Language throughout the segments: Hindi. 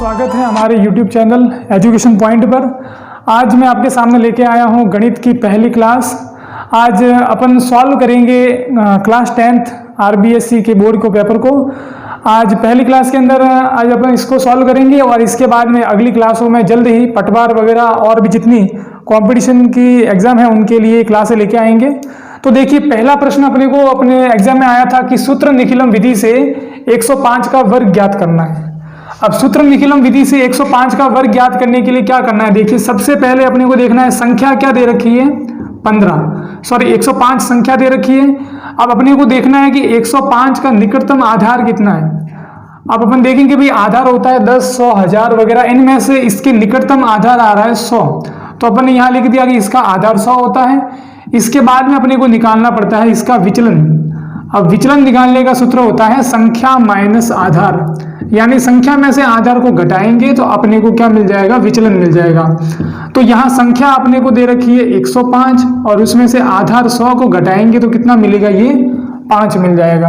स्वागत है हमारे YouTube चैनल एजुकेशन पॉइंट पर। आज मैं आपके सामने लेके आया हूँ गणित की पहली क्लास। आज अपन सॉल्व करेंगे क्लास 10th RBSC के बोर्ड को पेपर को। आज पहली क्लास के अंदर आज अपन इसको सॉल्व करेंगे और इसके बाद में अगली क्लासों में जल्द ही पटवार वगैरह और भी जितनी कंपटीशन की एग्ज़ाम है उनके लिए क्लासें लेके आएंगे। तो देखिए, पहला प्रश्न अपने को अपने एग्जाम में आया था कि सूत्र निखिलम विधि से 105 का वर्ग ज्ञात करना है। अब सूत्र निखिलम विधि से 105 का वर्ग ज्ञात करने के लिए क्या करना है, देखिए सबसे पहले अपने को देखना है संख्या क्या दे रखी है, 105 संख्या दे रखी है। अब अपने को देखना है कि 105 का निकटतम आधार कितना है। अब अपन देखेंगे भाई आधार होता है 10, 100, 1000 वगैरह, इनमें से इसके निकटतम आधार आ रहा है 100, तो अपन ने यहाँ लिख दिया कि इसका आधार 100 होता है। इसके बाद में अपने को निकालना पड़ता है इसका विचलन। अब विचलन निकालने का सूत्र होता है संख्या माइनस आधार, यानी संख्या में से आधार को घटाएंगे तो अपने को क्या मिल जाएगा, विचलन मिल जाएगा। तो यहाँ संख्या अपने को दे रखी है 105 और उसमें से आधार 100 को घटाएंगे तो कितना मिलेगा, ये 5 मिल जाएगा।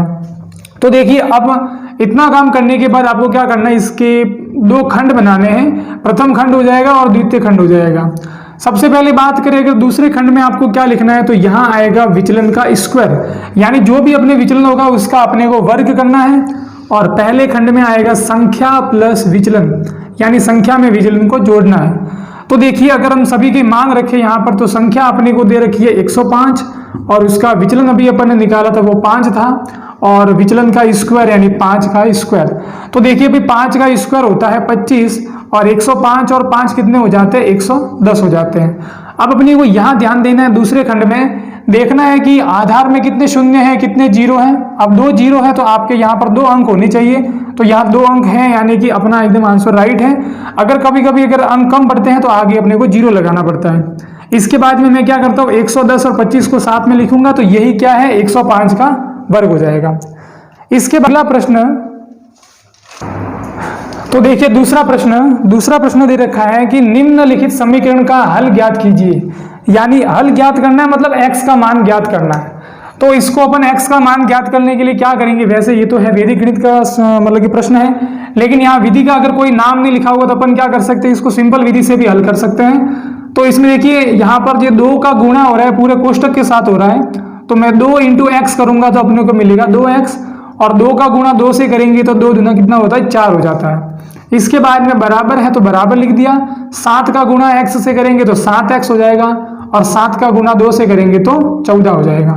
तो देखिए, अब इतना काम करने के बाद आपको क्या करना है, इसके दो खंड बनाने हैं। प्रथम खंड हो जाएगा और द्वितीय खंड हो जाएगा। सबसे पहले बात करें अगर दूसरे खंड में आपको क्या लिखना है, तो यहाँ आएगा विचलन का स्क्वायर, यानी जो भी अपने विचलन होगा उसका अपने को वर्ग करना है। और पहले खंड में आएगा संख्या प्लस विचलन, यानी संख्या में विचलन को जोड़ना है। तो देखिए, अगर हम सभी की मांग रखें यहाँ पर, तो संख्या अपने को दे रखी है 105 और उसका विचलन अभी अपन ने निकाला था वो 5 था, और विचलन का स्क्वायर यानी 5 का स्क्वायर। तो देखिए अभी 5 का स्क्वायर होता है 25 और 105 और 5 कितने हो जाते हैं, 110 हो जाते हैं। अब अपने को यहाँ ध्यान देना है, दूसरे खंड में देखना है कि आधार में कितने शून्य हैं कितने जीरो हैं। अब 2 जीरो है तो आपके यहाँ पर 2 अंक होने चाहिए, तो यहाँ 2 अंक हैं, यानी कि अपना एकदम आंसर राइट है। अगर कभी कभी अगर अंक कम बढ़ते हैं तो आगे अपने को जीरो लगाना पड़ता है। इसके बाद में मैं क्या करता हूँ, 110 और 25 को साथ में लिखूंगा तो यही क्या है, 105 का वर्ग हो जाएगा। इसके अगला प्रश्न, तो देखिए दूसरा प्रश्न दे रखा है कि निम्नलिखित समीकरण का हल ज्ञात कीजिए, यानी हल ज्ञात करना है मतलब x का मान ज्ञात करना है। तो इसको अपन x का मान ज्ञात करने के लिए क्या करेंगे, वैसे ये तो है वैदिक गणित का मतलब कि प्रश्न है, लेकिन यहाँ विधि का अगर कोई नाम नहीं लिखा होगा तो अपन क्या कर सकते हैं, इसको सिंपल विधि से भी हल कर सकते हैं। तो इसमें देखिए यहाँ पर ये 2 का गुणा हो रहा है, पूरे कोष्टक के साथ हो रहा है, तो मैं 2 × x करूंगा तो अपने को मिलेगा 2x, और 2 का गुणा 2 से करेंगे तो 2 दूना कितना होता है, 4 हो जाता है। इसके बाद में बराबर है तो बराबर लिख दिया, 7 का गुणा x से करेंगे तो 7x हो जाएगा, और 7 का गुणा 2 से करेंगे तो 14 हो जाएगा।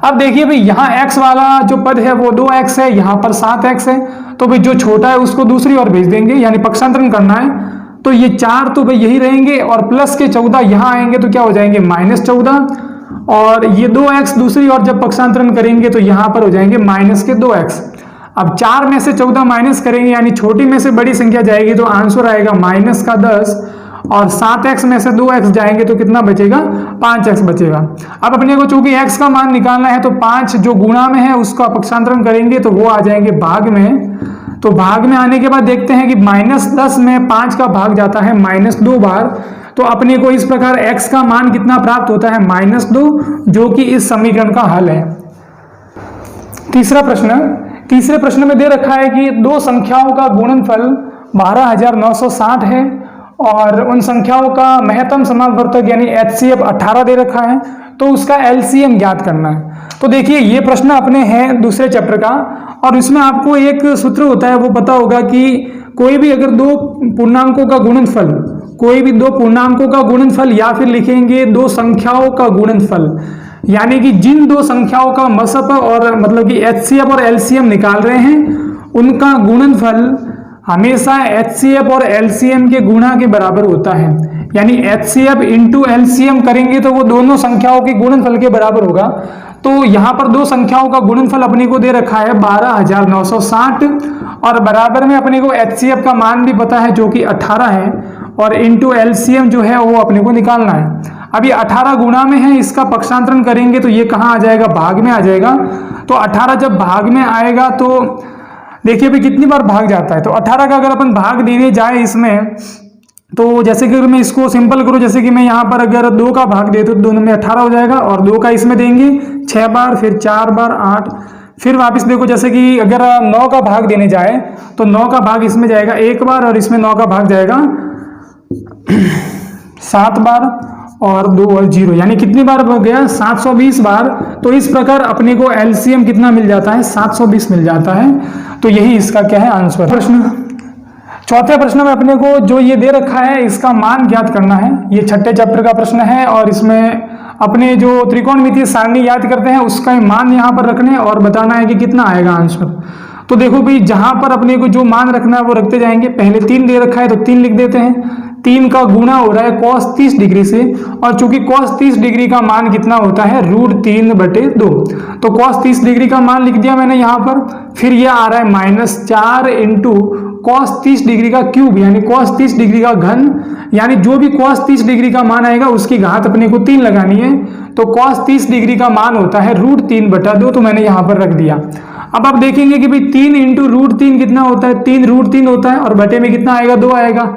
अब देखिए भाई यहाँ x वाला जो पद है वो 2x है, यहाँ पर 7x है, तो भाई जो छोटा है उसको दूसरी ओर भेज देंगे, यानी पक्षांतरण करना है। तो ये 4 तो भाई यही रहेंगे और प्लस के 14 यहाँ आएंगे तो क्या हो जाएंगे, -14, और ये 2x दूसरी ओर जब पक्षांतरण करेंगे तो यहाँ पर हो जाएंगे -2x। अब 4 में से 14 माइनस करेंगे, यानी छोटी में से बड़ी संख्या जाएगी तो आंसर आएगा -10, और 7x में से 2x जाएंगे तो कितना बचेगा, 5x बचेगा। अब अपने को चूंकि x का मान निकालना है तो 5 जो गुणा में है उसका पक्षांतरण करेंगे तो वो आ जाएंगे भाग में। तो भाग में आने के बाद देखते हैं कि -10 में 5 का भाग जाता है -2 बार, तो अपने को इस प्रकार x का मान कितना प्राप्त होता है, -2, जो कि इस समीकरण का हल है। तीसरे प्रश्न में दे रखा है कि 2 संख्याओं का गुणनफल 12960 है और उन संख्याओं का महत्तम समापवर्तक यानी HCF 18 दे रखा है, तो उसका LCM ज्ञात करना है। तो देखिए ये प्रश्न अपने हैं दूसरे चैप्टर का, और इसमें आपको एक सूत्र होता है वो पता होगा कि कोई भी अगर 2 पूर्णांकों का गुणनफल या फिर लिखेंगे 2 संख्याओं का गुणनफल, यानी कि जिन 2 संख्याओं का मसप और मतलब कि HCF और LCM निकाल रहे हैं उनका गुणनफल हमेशा HCF और LCM के गुणा के बराबर होता है, यानी HCF × LCM करेंगे तो वो दोनों संख्याओं के गुणनफल के बराबर होगा। तो यहाँ पर 2 संख्याओं का गुणनफल अपने को दे रखा है 12960, और बराबर में अपने को HCF का मान भी पता है जो कि 18 है, और × LCM जो है वो अपने को निकालना है। अब ये 18 गुणा में है, इसका पक्षांतरण करेंगे तो ये कहाँ आ जाएगा, भाग में आ जाएगा। तो 18 जब भाग में आएगा तो देखिए भाई कितनी बार भाग जाता है, तो 18 का अगर अपन भाग देने जाए इसमें, तो जैसे कि मैं इसको सिंपल करूँ, जैसे कि मैं यहाँ पर अगर 2 का भाग दे तो दोनों में 18 हो जाएगा, और 2 का इसमें देंगे 6 बार, फिर 4 बार 8, फिर वापस देखो, जैसे कि अगर 9 का भाग देने जाए तो 9 का भाग इसमें जाएगा 1 बार और इसमें 9 का भाग जाएगा 7 बार और 2 और 0, यानी कितनी बार हो गया 720 बार। तो इस प्रकार अपने को एलसीएम कितना मिल जाता है 720 मिल जाता है। तो यही इसका क्या है आंसर। प्रश्न चौथे प्रश्न में अपने को जो ये दे रखा है इसका मान ज्ञात करना है। ये छठे चैप्टर का प्रश्न है और इसमें अपने जो त्रिकोणमितीय सारणी याद करते हैं उसका मान यहाँ पर रखने हैं और बताना है कि कितना आएगा आंसर। तो देखो भाई, जहां पर अपने को जो मान रखना है वो रखते जाएंगे। पहले 3 दे रखा है तो 3 लिख देते हैं। 3 का गुणा हो रहा है cos 30 डिग्री से, और चूंकि cos 30 डिग्री का मान कितना होता है √3/2, तो cos 30 डिग्री का मान लिख दिया मैंने यहाँ पर। फिर ये आ रहा है -4 इंटू cos 30 डिग्री का क्यूब, यानी cos 30 डिग्री का घन, यानी जो भी cos 30 डिग्री का मान आएगा उसकी घात अपने को 3 लगानी है। तो cos 30 डिग्री का मान होता है √3/2, तो मैंने यहाँ पर रख दिया। अब आप देखेंगे कि भाई 3 इंटू √3 कितना होता है, 3 √3 होता है, और बटे में कितना आएगा 2 आएगा।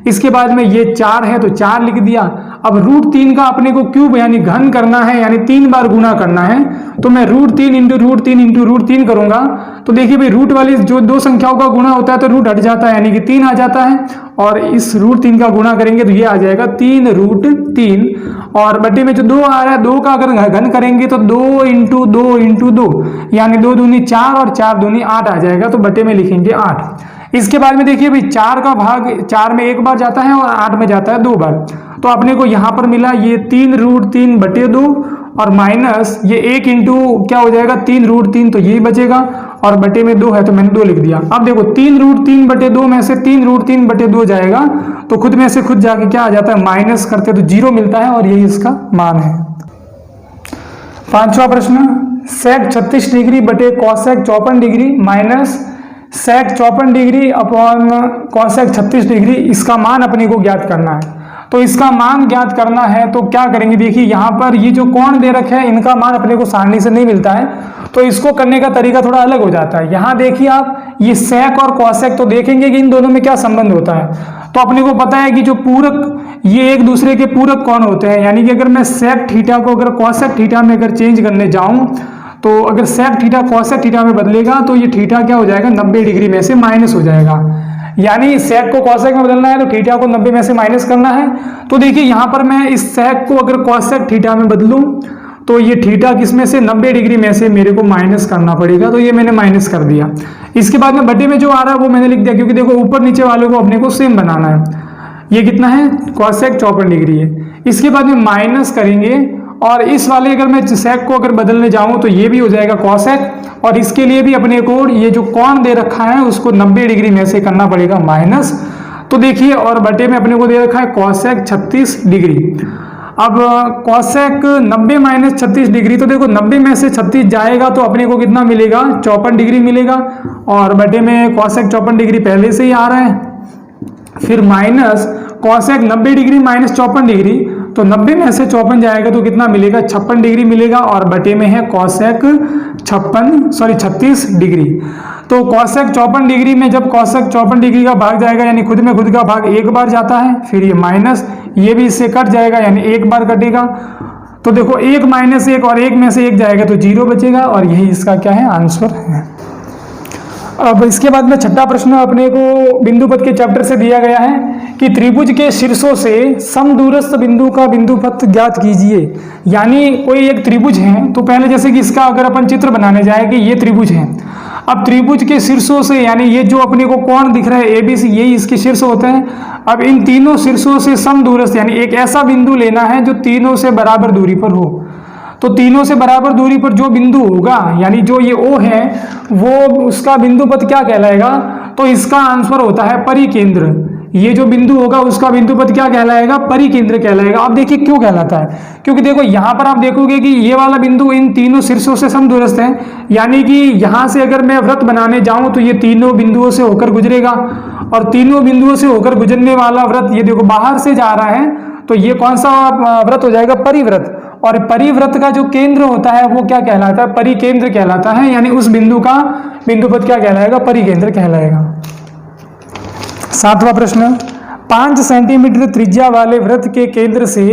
इसके बाद में ये 4 है तो 4 लिख दिया। अब √3 का अपने को क्यूब यानी घन करना है, यानी 3 बार गुना करना है। तो मैं √3 इंटू √3 करूंगा तो देखिए भाई, रूट वाली जो 2 संख्याओं का गुणा होता है तो रूट हट जाता है, यानी कि 3 आ जाता है, और इस √3 का गुणा करेंगे तो ये आ जाएगा 3√3, और बटे में जो 2 आ रहा है 2 का अगर घन करेंगे तो 2 इंटू 2 यानी 2 दूनी 4 और 4 दूनी 8 आ जाएगा, तो बटे में लिखेंगे 8। इसके बाद में देखिए भाई, 4 का भाग 4 में 1 बार जाता है और 8 में जाता है 2 बार। तो अपने को यहाँ पर मिला ये 3√3/2 और माइनस ये 1 इंटू क्या हो जाएगा 3√3, तो यही बचेगा, और बटे में 2 है तो मैंने 2 लिख दिया। अब देखो 3√3/2 में से 3√3/2 जाएगा तो खुद में से खुद जाके क्या आ जाता है, माइनस करते तो 0 मिलता है, और यही इसका मान है। 5वां प्रश्न, sec 36 डिग्री बटे cosec 54 degree minus sec 54 degree upon cosec 36 degree, इसका मान अपने को ज्ञात करना है। तो इसका मान ज्ञात करना है तो क्या करेंगे, देखिए यहाँ पर ये जो कोण दे रखे हैं इनका मान अपने को सारणी से नहीं मिलता है, तो इसको करने का तरीका थोड़ा अलग हो जाता है। यहाँ देखिए आप, ये sec और cosec, तो देखेंगे कि इन दोनों में क्या संबंध होता है। तो अपने को पता है कि जो पूरक, ये एक दूसरे के पूरक कोण होते हैं, यानी कि अगर मैं sec थीटा को अगर cosec थीटा में अगर चेंज करने जाऊं तो अगर sec थीटा cosec थीटा में बदलेगा तो ये थीटा क्या हो जाएगा 90 डिग्री में से माइनस हो जाएगा। यानी sec को cosec में बदलना है तो थीटा को 90 में से माइनस करना है। तो देखिए यहाँ पर मैं इस sec को अगर cosec थीटा में बदलूं तो ये थीटा किसमें से 90 डिग्री में से मेरे को माइनस करना पड़ेगा, तो ये मैंने माइनस कर दिया। इसके बाद में बटे में जो आ रहा है वो मैंने लिख दिया, क्योंकि देखो ऊपर नीचे वाले को अपने को सेम बनाना है। ये कितना है cosec 54 डिग्री है। इसके बाद में माइनस करेंगे, और इस वाले अगर मैं sec को अगर बदलने जाऊं तो ये भी हो जाएगा cosec, और इसके लिए भी अपने को ये जो कोण दे रखा है उसको 90 डिग्री में से करना पड़ेगा माइनस। तो देखिए, और बटे में अपने को दे रखा है cosec 36 डिग्री। अब cosec 90 माइनस 36 डिग्री, तो देखो 90 में से 36 जाएगा तो अपने को कितना मिलेगा 54 डिग्री मिलेगा, और बटे में cosec 54 डिग्री पहले से ही आ रहा है। फिर minus cosec 90 degree minus 54 degree, तो 90 में से 54 जाएगा तो कितना मिलेगा 56 डिग्री मिलेगा, और बटे में है cosec 36 डिग्री। तो cosec 54 डिग्री में जब cosec 54 डिग्री का भाग जाएगा, यानी खुद में खुद का भाग 1 बार जाता है, फिर ये माइनस, ये भी इससे कट जाएगा यानी 1 बार कटेगा। तो देखो 1 माइनस 1 और 1 में से 1 जाएगा तो 0 बचेगा, और यही इसका क्या है आंसर है। अब इसके बाद में छठा प्रश्न अपने को बिंदु पथ के चैप्टर से दिया गया है कि त्रिभुज के शीर्षों से समदूरस्थ बिंदु का बिंदु पथ ज्ञात कीजिए। यानी कोई एक त्रिभुज है, तो पहले जैसे कि इसका अगर अपन चित्र बनाने जाए कि ये त्रिभुज है, अब त्रिभुज के शीर्षों से, यानी ये जो अपने को कोण दिख रहा है ABC, यही इसके शीर्ष होते हैं। अब इन तीनों शीर्षों से समदूरस्थ, यानी एक ऐसा बिंदु लेना है जो तीनों से बराबर दूरी पर हो। तो तीनों से बराबर दूरी पर जो बिंदु होगा, यानी जो ये O है, वो उसका बिंदु पथ क्या कहलाएगा, तो इसका आंसर होता है परिकेंद्र। ये जो बिंदु होगा उसका बिंदु पथ क्या कहलाएगा, परिकेंद्र कहलाएगा। अब देखिए क्यों कहलाता है, क्योंकि देखो यहाँ पर आप देखोगे कि ये वाला बिंदु इन तीनों शीर्षों से समदूरस्थ है, यानी कि यहाँ से अगर मैं वृत्त बनाने जाऊं तो ये तीनों बिंदुओं से होकर गुजरेगा, और तीनों बिंदुओं से होकर गुजरने वाला वृत्त ये देखो बाहर से जा रहा है, तो ये कौन सा वृत्त हो जाएगा, परिवृत्त। और परिवृत्त का जो केंद्र होता है वो क्या कहलाता है, परिकेंद्र कहलाता है। यानी उस बिंदु का बिंदु पथ क्या कहलाएगा, परिकेंद्र कहलाएगा। 7वां प्रश्न, 5 सेंटीमीटर त्रिज्या वाले वृत्त के केंद्र से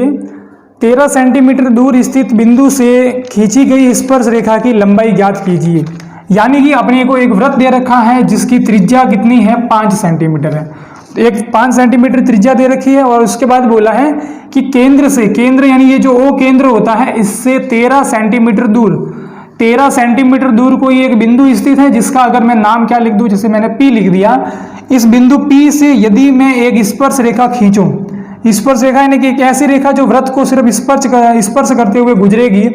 13 सेंटीमीटर दूर स्थित बिंदु से खींची गई स्पर्श रेखा की लंबाई ज्ञात कीजिए। यानी कि अपने को एक वृत्त दे रखा है जिसकी त्रिज्या कितनी है, 5 सेंटीमीटर है। एक 5 सेंटीमीटर त्रिज्या दे रखी है और उसके बाद बोला है कि केंद्र से, केंद्र यानी ये जो ओ केंद्र होता है इससे 13 सेंटीमीटर दूर, 13 सेंटीमीटर दूर कोई एक बिंदु स्थित है जिसका अगर मैं नाम क्या लिख दूं, जैसे मैंने P लिख दिया। इस बिंदु P से यदि मैं एक स्पर्श रेखा खींचूं, स्पर्श रेखा यानी कि एक ऐसी रेखा जो वृत्त को सिर्फ स्पर्श करते हुए गुजरेगी,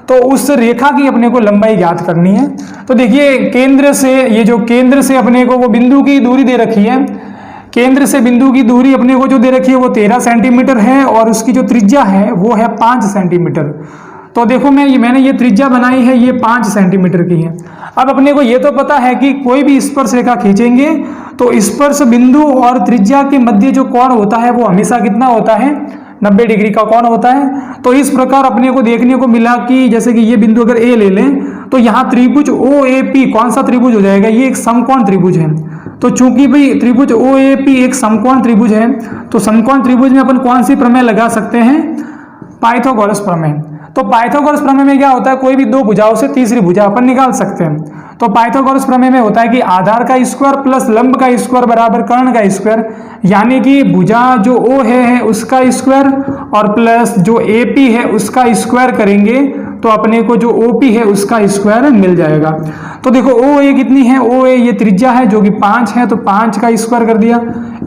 तो उस रेखा की अपने को लंबाई ज्ञात करनी है। तो देखिए केंद्र से, ये जो केंद्र से अपने को वो बिंदु की दूरी दे रखी है, केंद्र से बिंदु की दूरी अपने को जो दे रखी है वो 13 सेंटीमीटर है और उसकी जो त्रिज्या है वो है 5 सेंटीमीटर। तो देखो मैंने ये त्रिज्या बनाई है, ये 5 सेंटीमीटर की है। अब अपने को ये तो पता है कि कोई भी स्पर्श रेखा खींचेंगे तो स्पर्श बिंदु और त्रिज्या के मध्य जो कोण होता है वो हमेशा कितना होता है, 90 डिग्री का कोण होता है। तो इस प्रकार अपने को देखने को मिला कि जैसे कि ये बिंदु अगर ए ले लें तो यहाँ त्रिभुज OAP कौन सा त्रिभुज हो जाएगा, ये एक समकोण त्रिभुज है। तो चूंकि भाई त्रिभुज OAP एक समकोण त्रिभुज है, तो समकोण त्रिभुज में अपन कौन सी प्रमेय लगा सकते हैं, पाइथागोरस प्रमेय। तो पाइथागोरस प्रमेय में क्या होता है, कोई भी दो भुजाओं से तीसरी भुजा अपन निकाल सकते हैं। तो पाइथागोरस प्रमेय में होता है कि आधार का स्क्वायर प्लस लंब का स्क्वायर बराबर कर्ण का स्क्वायर, यानी कि भुजा जो O है उसका स्क्वायर और प्लस जो AP है उसका स्क्वायर करेंगे तो अपने को जो OP है उसका स्क्वायर मिल जाएगा। तो देखो OA कितनी है, OA ये त्रिज्या है जो कि 5 है, तो 5 का स्क्वायर कर दिया।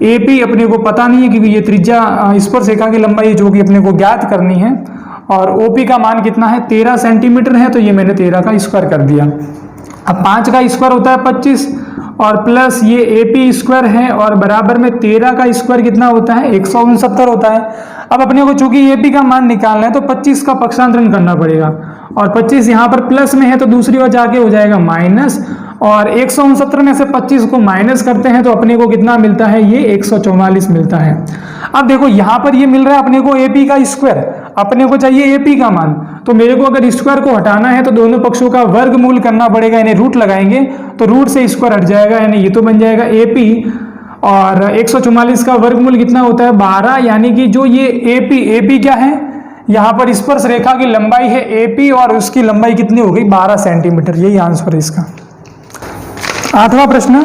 AP अपने को पता नहीं है क्योंकि ये त्रिज्या स्पर्श रेखा की लंबाई जो कि अपने को ज्ञात करनी है, और OP का मान कितना है, 13 सेंटीमीटर है, तो ये मैंने 13 का स्क्वायर कर दिया। अब 5 का स्क्वायर होता है 25 और प्लस ये AP स्क्वायर है और बराबर में 13 का स्क्वायर कितना होता है, 169 होता है। अब अपने को चूंकि AP का मान निकालना है तो 25 का पक्षांतरण करना पड़ेगा और 25 यहाँ पर प्लस में है तो दूसरी ओर जाके हो जाएगा माइनस, और 169 में से 25 को माइनस करते हैं तो अपने को कितना मिलता है, ये 144 मिलता है। अब देखो यहाँ पर ये मिल रहा है अपने को AP का स्क्वायर, अपने को चाहिए AP का मान, तो मेरे को अगर स्क्वायर को हटाना है तो दोनों पक्षों का वर्गमूल करना पड़ेगा, यानी रूट लगाएंगे तो रूट से स्क्वायर हट जाएगा, यानी ये तो बन जाएगा AP और 144 का वर्गमूल कितना होता है, 12, यानी कि जो ये AP क्या है, यहाँ पर स्पर्श रेखा की लंबाई है AP और उसकी लंबाई कितनी हो गई, 12 सेंटीमीटर। यही आंसर है इसका। 8वां प्रश्न,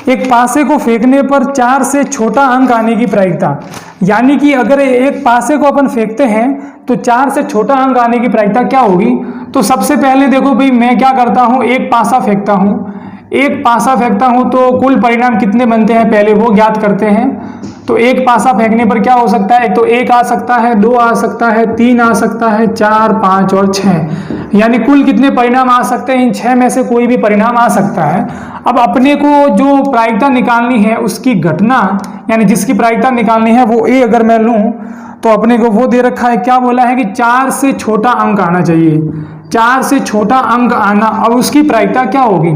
एक पासे को फेंकने पर 4 से छोटा अंक आने की प्रायिकता, यानी कि अगर एक पासे को अपन फेंकते हैं तो 4 से छोटा अंक आने की प्रायिकता क्या होगी। तो सबसे पहले देखो भाई मैं क्या करता हूँ, एक पासा फेंकता हूँ तो कुल परिणाम कितने बनते हैं पहले वो ज्ञात करते हैं। तो एक पासा फेंकने पर क्या हो सकता है, एक तो 1 आ सकता है, 2 आ सकता है, 3 आ सकता है, 4, 5 और 6, यानी कुल कितने परिणाम आ सकते हैं, इन 6 में से कोई भी परिणाम आ सकता है। अब अपने को जो प्रायिकता निकालनी है उसकी घटना, यानी जिसकी प्रायिकता निकालनी है वो A अगर मैं लूँ तो अपने को वो दे रखा है, क्या बोला है कि 4 से छोटा अंक आना चाहिए, 4 से छोटा अंक आना। अब उसकी प्रायिकता क्या होगी,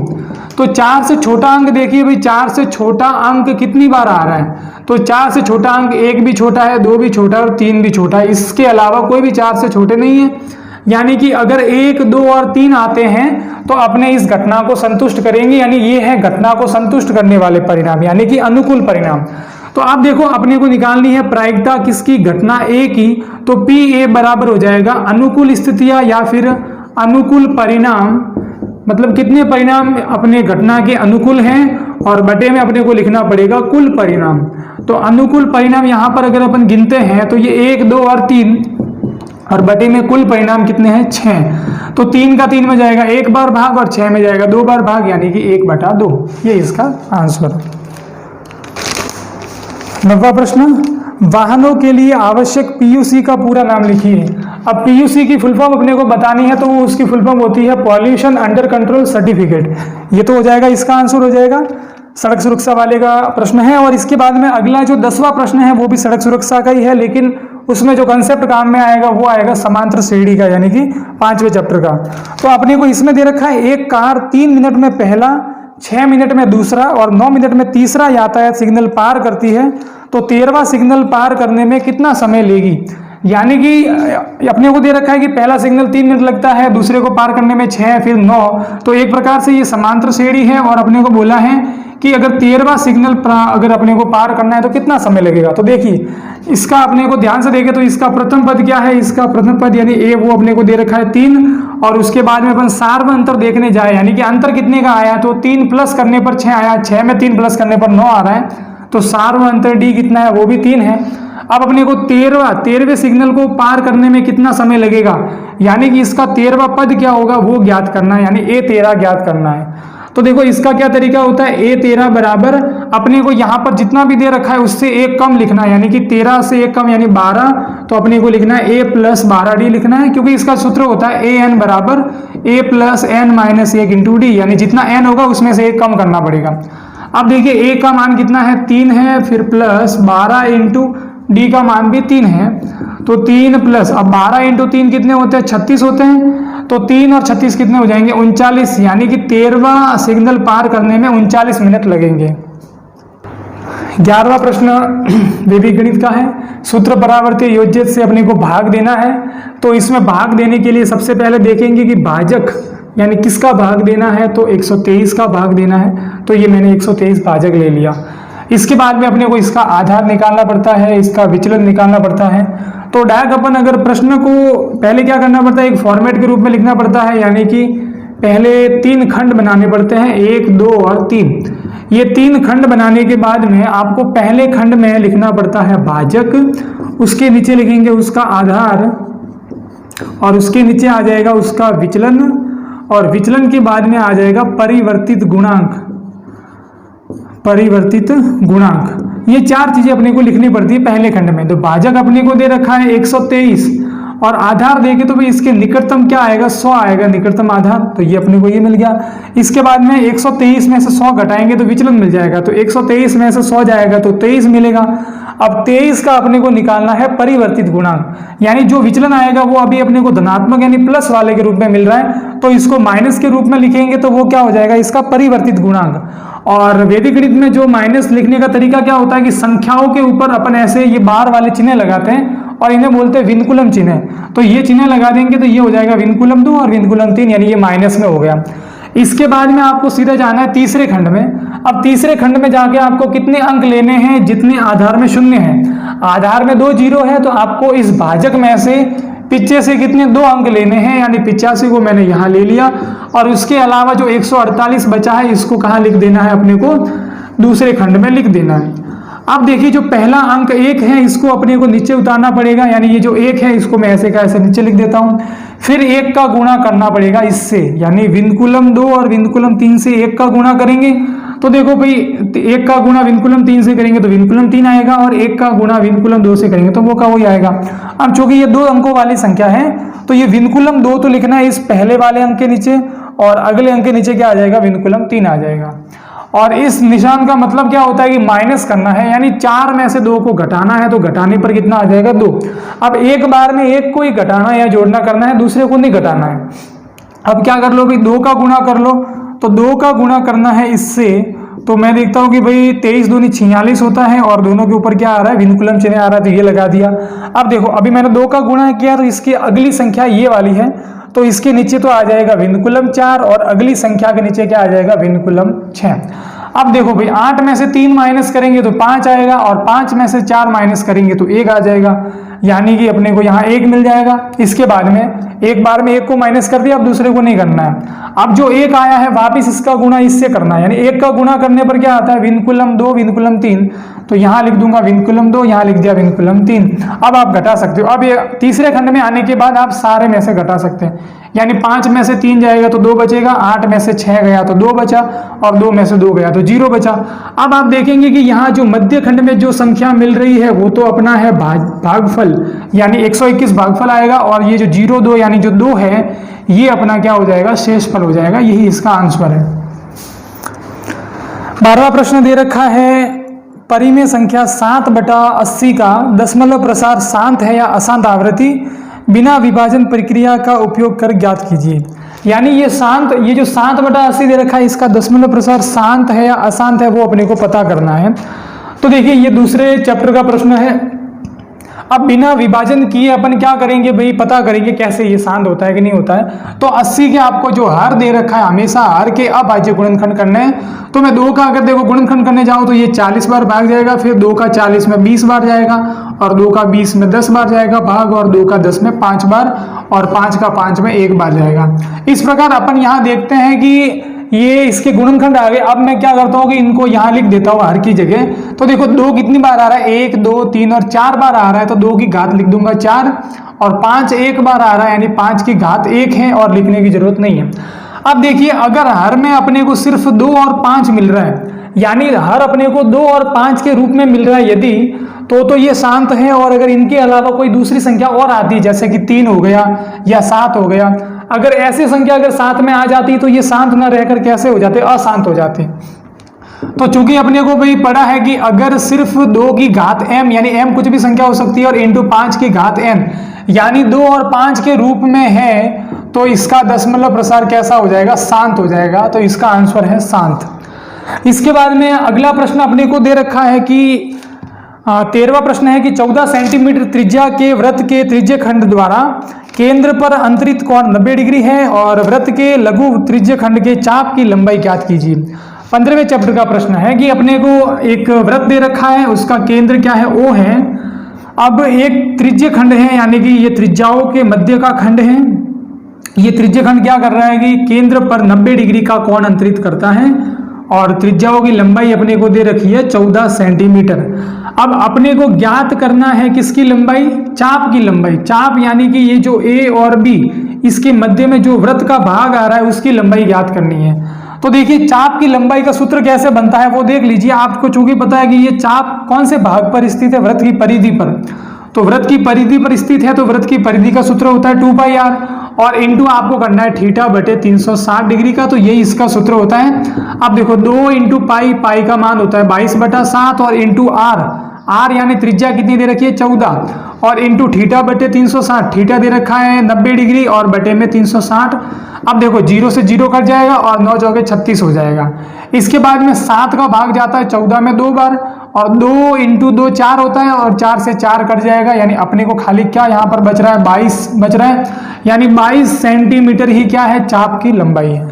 तो 4 से छोटा अंक देखिए भाई, 4 से छोटा अंक कितनी बार आ रहा है, तो 4 से छोटा अंक 1 भी छोटा है, 2 भी छोटा है और 3 भी छोटा है, इसके अलावा कोई भी 4 से छोटे नहीं है। यानी कि अगर 1, 2 और 3 आते हैं तो अपने इस घटना को संतुष्ट करेंगे, यानी ये है घटना को संतुष्ट करने वाले परिणाम, यानी कि अनुकूल परिणाम। तो आप देखो अपने को निकालनी है प्रायिकता किसकी, घटना A की, तो PA बराबर हो जाएगा अनुकूल स्थितियां या फिर अनुकूल परिणाम, मतलब कितने परिणाम अपने घटना के अनुकूल हैं, और बटे में अपने को लिखना पड़ेगा कुल परिणाम। तो अनुकूल परिणाम यहाँ पर अगर अपन गिनते हैं तो ये 1, 2 और 3, और बटे में कुल परिणाम कितने हैं, 6। तो 3 का 3 में जाएगा 1 बार भाग और 6 में जाएगा 2 बार भाग, यानी कि 1/2, ये इसका आंसर। 9वां प्रश्न, वाहनों के लिए आवश्यक PUC का पूरा नाम लिखिए। अब PUC की फुल फॉर्म अपने को बतानी है तो वो उसकी फुल फॉर्म होती है पॉल्यूशन अंडर कंट्रोल सर्टिफिकेट। ये तो हो जाएगा, इसका आंसर हो जाएगा। सड़क सुरक्षा वाले का प्रश्न है, और इसके बाद में अगला जो 10वां प्रश्न है वो भी सड़क सुरक्षा का ही है, लेकिन उसमें जो कंसेप्ट काम में आएगा वो आएगा समांतर श्रेणी का, यानी कि 5वें चैप्टर का। तो अपने को इसमें दे रखा है एक कार 3 मिनट में पहला, 6 मिनट में दूसरा और 9 मिनट में तीसरा यातायात सिग्नल पार करती है, तो 13वां सिग्नल पार करने में कितना समय लेगी। यानी कि अपने को दे रखा है कि पहला सिग्नल 3 मिनट लगता है, दूसरे को पार करने में 6, फिर 9, तो एक प्रकार से ये समांतर श्रेणी है। और अपने को बोला है कि अगर 13वां सिग्नल अगर अपने को पार करना है तो कितना समय लगेगा। तो देखिए इसका अपने को ध्यान से देखें तो इसका प्रथम पद क्या है, इसका प्रथम पद यानी ए वो अपने को दे रखा है 3, और उसके बाद में अपन सार्व अंतर देखने जाए यानी कि अंतर कितने का आया, तो 3 प्लस करने पर 6 आया, 6 में 3 प्लस करने पर 9 आ रहा है, तो सार्व अंतर डी कितना है, वो भी 3 है। अब अपने को 13वें सिग्नल को पार करने में कितना समय लगेगा, यानी कि इसका 13वां पद क्या होगा वो ज्ञात करना है, यानी A13 ज्ञात करना है। तो देखो इसका क्या तरीका होता है, A13 बराबर अपने को यहाँ पर जितना भी दे रखा है उससे एक कम लिखना है, यानी कि 13 से एक कम यानी 12, तो अपने को लिखना है A प्लस 12D लिखना है, क्योंकि इसका सूत्र होता है AN बराबर A plus N minus 1 into D, यानी जितना N होगा उसमें से एक कम करना पड़ेगा। अब देखिए A का मान कितना है 3 है, फिर प्लस 12 इंटू डी का मान भी 3 है, तो 3 प्लस अब 12 इंटू 3 कितने होते हैं 36 होते हैं, तो 3 और 36 कितने हो जाएंगे 39, यानी कि 13वां सिग्नल पार करने में 39 मिनट लगेंगे। 11वां प्रश्न वैदिक गणित का है, सूत्र परावर्ती योज्यता से अपने को भाग देना है। तो इसमें भाग देने के लिए सबसे पहले देखेंगे कि भाजक यानी किसका भाग देना है, तो 123 का भाग देना है, तो ये मैंने 123 भाजक ले लिया। इसके बाद में अपने को इसका आधार निकालना पड़ता है, इसका विचलन निकालना पड़ता है। तो डायरेक्ट अपन अगर प्रश्न को पहले क्या करना पड़ता है, एक फॉर्मेट के रूप में लिखना पड़ता है, यानी कि पहले 3 खंड बनाने पड़ते हैं, 1, 2 और 3। ये 3 खंड बनाने के बाद में आपको पहले खंड में लिखना पड़ता है भाजक, उसके नीचे लिखेंगे उसका आधार, और उसके नीचे आ जाएगा उसका विचलन, और विचलन के बाद में आ जाएगा परिवर्तित गुणांक। परिवर्तित गुणांक, ये 4 चीजें अपने को लिखनी पड़ती है पहले खंड में। तो भाजक अपने को दे रखा है 123, और आधार देखे तो भाई इसके निकटतम क्या आएगा 100 आएगा निकटतम आधार, तो ये अपने को ये मिल गया। इसके बाद में 123 में से 100 घटाएंगे तो विचलन मिल जाएगा, तो 123 में से 100 जाएगा तो 23 मिलेगा। अब 23 का अपने को निकालना है परिवर्तित गुणांक, यानी जो विचलन आएगा वो अभी अपने को धनात्मक यानी प्लस वाले के रूप में मिल रहा है, तो इसको माइनस के रूप में लिखेंगे तो वो क्या हो जाएगा इसका परिवर्तित गुणांक। और वैदिक गणित में जो माइनस लिखने का तरीका क्या होता है कि संख्याओं के ऊपर अपन ऐसे ये बार वाले चिन्ह लगाते हैं और इन्हें बोलते हैं विनकुलम चिन्ह। तो ये चिन्ह लगा देंगे तो ये हो जाएगा विनकुलम 2 और विनकुलम 3, यानी ये माइनस में हो गया। इसके बाद में आपको सीधे जाना है तीसरे खंड में। अब तीसरे खंड में जाके आपको कितने अंक लेने हैं, जितने आधार में शून्य है। आधार में 2 जीरो है तो आपको इस भाजक में से पीछे से कितने 2 अंक लेने हैं, यानी 85 को मैंने यहाँ ले लिया, और उसके अलावा जो 148 बचा है इसको कहाँ लिख देना है अपने को दूसरे खंड में लिख देना है। अब देखिए जो पहला अंक 1 है इसको अपने को नीचे उतारना पड़ेगा, यानी ये जो 1 है इसको मैं ऐसे का ऐसे नीचे लिख देता हूं। फिर 1 का गुणा करना पड़ेगा इससे, यानी विनकुलम 2 और विनकुलम 3 से 1 का गुणा करेंगे तो देखो भाई 1 का गुणा विनकुलम 3 से करेंगे तो विनकुलम 3 आएगा, और 1 का गुणा विनकुलम 2 से करेंगे तो वो का वही आएगा। अब चूंकि ये 2 अंकों वाली संख्या है तो ये विनकुलम 2 तो लिखना है इस पहले वाले अंक के नीचे, और अगले अंक के नीचे क्या आ जाएगा विनकुलम 3 आ जाएगा। और इस निशान का मतलब क्या होता है कि माइनस करना है, यानी 4 में से 2 को घटाना है, तो घटाने पर कितना आ जाएगा 2। अब एक बार में 1 को ही घटाना या जोड़ना करना है, दूसरे को नहीं घटाना है। अब क्या कर लो भाई 2 का गुणा कर लो, तो 2 का गुणा करना है इससे, तो मैं देखता हूं कि भाई 23 दूनी 46 होता है, और दोनों के ऊपर क्या आ रहा है विनकुलम चिन्ह आ रहा है, तो ये लगा दिया। अब देखो अभी मैंने 2 का गुणा किया तो इसकी अगली संख्या ये वाली है, तो इसके नीचे तो आ जाएगा विनकुलम 4, और अगली संख्या के नीचे क्या आ जाएगा विनकुलम 6। अब देखो भाई 8 में से 3 माइनस करेंगे तो 5 आएगा, और 5 में से 4 माइनस करेंगे तो 1 आ जाएगा, यानी कि अपने को यहाँ 1 मिल जाएगा। इसके बाद में एक बार में 1 को माइनस कर दिया, अब दूसरे को नहीं करना है। अब जो 1 आया है वापिस इसका गुणा इससे करना है, यानी 1 का गुणा करने पर क्या आता है विनकुलम 2 विनकुलम 3, तो यहाँ लिख दूंगा विनकुलम 2, यहाँ लिख दिया विनकुलम 3। अब आप घटा सकते हो। अब ये तीसरे खंड में आने के बाद आप सारे में से घटा सकते हैं, यानी 5 में से 3 जाएगा तो 2 बचेगा, 8 में से 6 गया तो 2 बचा, और 2 में से 2 गया तो 0 बचा। अब आप देखेंगे कि यहाँ जो मध्य खंड में जो संख्या मिल रही है वो तो अपना है भागफल, यानी 121 भागफल आएगा, और ये जो 0, 2 यानी जो 2 है ये अपना क्या हो जाएगा शेषफल हो जाएगा, यही इसका आंसर है। 12वां प्रश्न दे रखा है, परिमेय संख्या 7/80 का दशमलव प्रसार शांत है या अशांत आवृत्ति बिना विभाजन प्रक्रिया का उपयोग कर ज्ञात कीजिए। यानी ये जो 7/80 दे रखा है इसका दशमलव प्रसार शांत है या अशांत है वो अपने को पता करना है। तो देखिए ये दूसरे चैप्टर का प्रश्न है। अब बिना विभाजन किए अपन क्या करेंगे भाई, पता करेंगे कैसे ये शांत होता है कि नहीं होता है। तो 80 के आपको जो हर दे रखा है, हमेशा हर के अभाज्य गुणनखंड करने हैं। तो मैं 2 का अगर देखो गुणनखंड करने जाऊं तो ये 40 बार भाग जाएगा, फिर 2 का 40 में 20 बार जाएगा, और 2 का 20 में 10 बार जाएगा भाग, और 2 का 10 में 5 बार, और 5 का 5 में 1 बार जाएगा। इस प्रकार अपन यहाँ देखते हैं कि ये इसके गुणनखंड आ गए। अब मैं क्या करता हूँ कि इनको यहाँ लिख देता हूँ हर की जगह। तो देखो 2 कितनी बार आ रहा है, 1 2 3 और 4 बार आ रहा है, तो 2 की घात लिख दूंगा 4, और 5 1 बार आ रहा है, यानी 5 की घात 1 है, और लिखने की जरूरत नहीं है। अब देखिए अगर हर में अपने को सिर्फ 2 और 5 मिल रहा है, यानी हर अपने को 2 और 5 के रूप में मिल रहा है यदि, तो ये शांत है। और अगर इनके अलावा कोई दूसरी संख्या और आती, जैसे कि 3 हो गया या 7 हो गया, अगर ऐसी संख्या अगर साथ में आ जाती तो ये शांत ना रहकर कैसे हो जाते, अशांत हो जाते। तो चूंकि अपने को भाई पढ़ा है कि अगर सिर्फ 2 की घात m, यानी m कुछ भी संख्या हो सकती है, और इंटू 5 की घात n, यानी 2 और 5 के रूप में है, तो इसका दशमलव प्रसार कैसा हो जाएगा, शांत हो जाएगा। तो इसका आंसर है शांत। इसके बाद में अगला प्रश्न अपने को दे रखा है कि 13वां प्रश्न है कि 14 सेंटीमीटर त्रिज्या के वृत्त के त्रिज्य खंड द्वारा केंद्र पर अंतरित कोण 90 डिग्री है, और वृत्त के लघु त्रिज्य खंड के चाप की लंबाई ज्ञात कीजिए। 15वें चैप्टर का प्रश्न है कि अपने को एक वृत्त दे रखा है, उसका केंद्र क्या है, O है। अब एक त्रिज्य खंड है, यानी कि ये त्रिज्याओं के मध्य का खंड है। ये त्रिज्य खंड क्या कर रहा है कि केंद्र पर 90 डिग्री का कोण अंतरित करता है, और त्रिज्याओं की लंबाई अपने को दे रखी है 14 सेंटीमीटर। अब अपने को ज्ञात करना है किसकी लंबाई, चाप की लंबाई। चाप यानी कि ये जो A और B, इसके मध्य में जो वृत्त का भाग आ रहा है उसकी लंबाई ज्ञात करनी है। तो देखिए चाप की लंबाई का सूत्र कैसे बनता है वो देख लीजिए। आपको चूंकि पता है कि ये चाप कौन से भाग पर स्थित है, वृत्त की परिधि पर। तो वृत्त की परिधि पर स्थित है, तो वृत्त की परिधि का सूत्र होता है 2πr, और इंटू आपको करना है थीटा बटे 360 डिग्री का, तो यही इसका सूत्र होता है। अब देखो 2 इंटू पाई, पाई का मान होता है 22/7, और इंटू आर, आर यानी त्रिज्या कितनी दे रखी है 14, और इंटू थीटा बटे 360, थीटा दे रखा है 90 डिग्री, और बटे में 360। अब देखो 0 से 0 कट जाएगा, और 9 चौके 36 हो जाएगा। इसके बाद में 7 का भाग जाता है 14 में 2 बार, और 2 इंटू 2 4 होता है, और 4 से 4 कट जाएगा, यानी अपने को खाली क्या यहाँ पर बच रहा है, 22 बच रहा है, यानी 22 सेंटीमीटर ही क्या है, चाप की लंबाई है।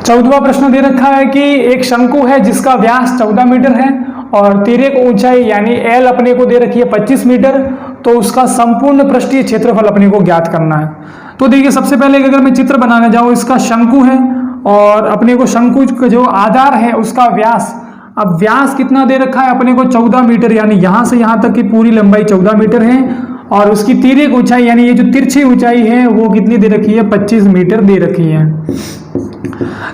14वां प्रश्न दे रखा है कि एक शंकु है जिसका व्यास 14 मीटर है, और तिर्यक ऊंचाई यानी L अपने को दे रखी है 25 मीटर, तो उसका संपूर्ण पृष्ठीय क्षेत्रफल अपने को ज्ञात करना है। तो देखिए सबसे पहले अगर मैं चित्र बनाने जाऊं, इसका शंकु है, और अपने को शंकु का जो आधार है उसका व्यास, अब व्यास कितना दे रखा है अपने को 14 मीटर, यानी यहां से यहां तक की पूरी लंबाई 14 मीटर है, और उसकी तिर्यक ऊंचाई यानी ये जो तिरछी ऊंचाई है वो कितनी दे रखी है, 25 मीटर दे रखी है।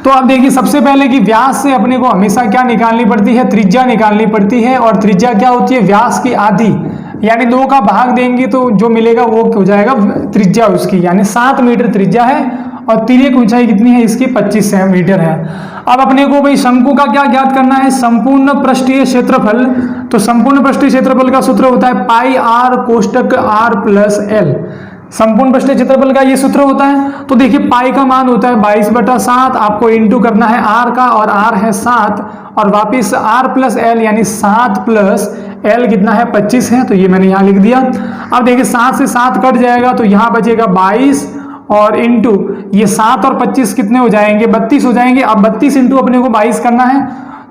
तो अब देखिए सबसे पहले कि व्यास से अपने को हमेशा क्या निकालनी पड़ती है, त्रिज्या निकालनी पड़ती है, और त्रिज्या क्या होती है, व्यास की आधी, यानी 2 का भाग देंगे तो जो मिलेगा वो हो जाएगा त्रिज्या उसकी, यानी 7 मीटर त्रिज्या है, और तिर्यक ऊंचाई कितनी है इसकी 25 मीटर है। अब अपने को भाई शंकु का क्या ज्ञात करना है, संपूर्ण पृष्ठीय क्षेत्रफल। तो संपूर्ण पृष्ठीय क्षेत्रफल का सूत्र होता है पाई आर कोष्टक आर प्लस एल। संपूर्ण पृष्ठीय क्षेत्रफल का ये सूत्र होता है। तो देखिए पाई का मान होता है 22/7, आपको इंटू करना है आर का, और आर है 7, और वापिस आर प्लस एल यानी 7 प्लस एल कितना है 25 है, तो ये मैंने यहाँ लिख दिया। अब देखिए 7 से 7 कट जाएगा, तो यहाँ बचेगा 22, और इंटू ये 7 और 25 कितने हो जाएंगे, 32 हो जाएंगे। अब 32 इंटू अपने को 22 करना है,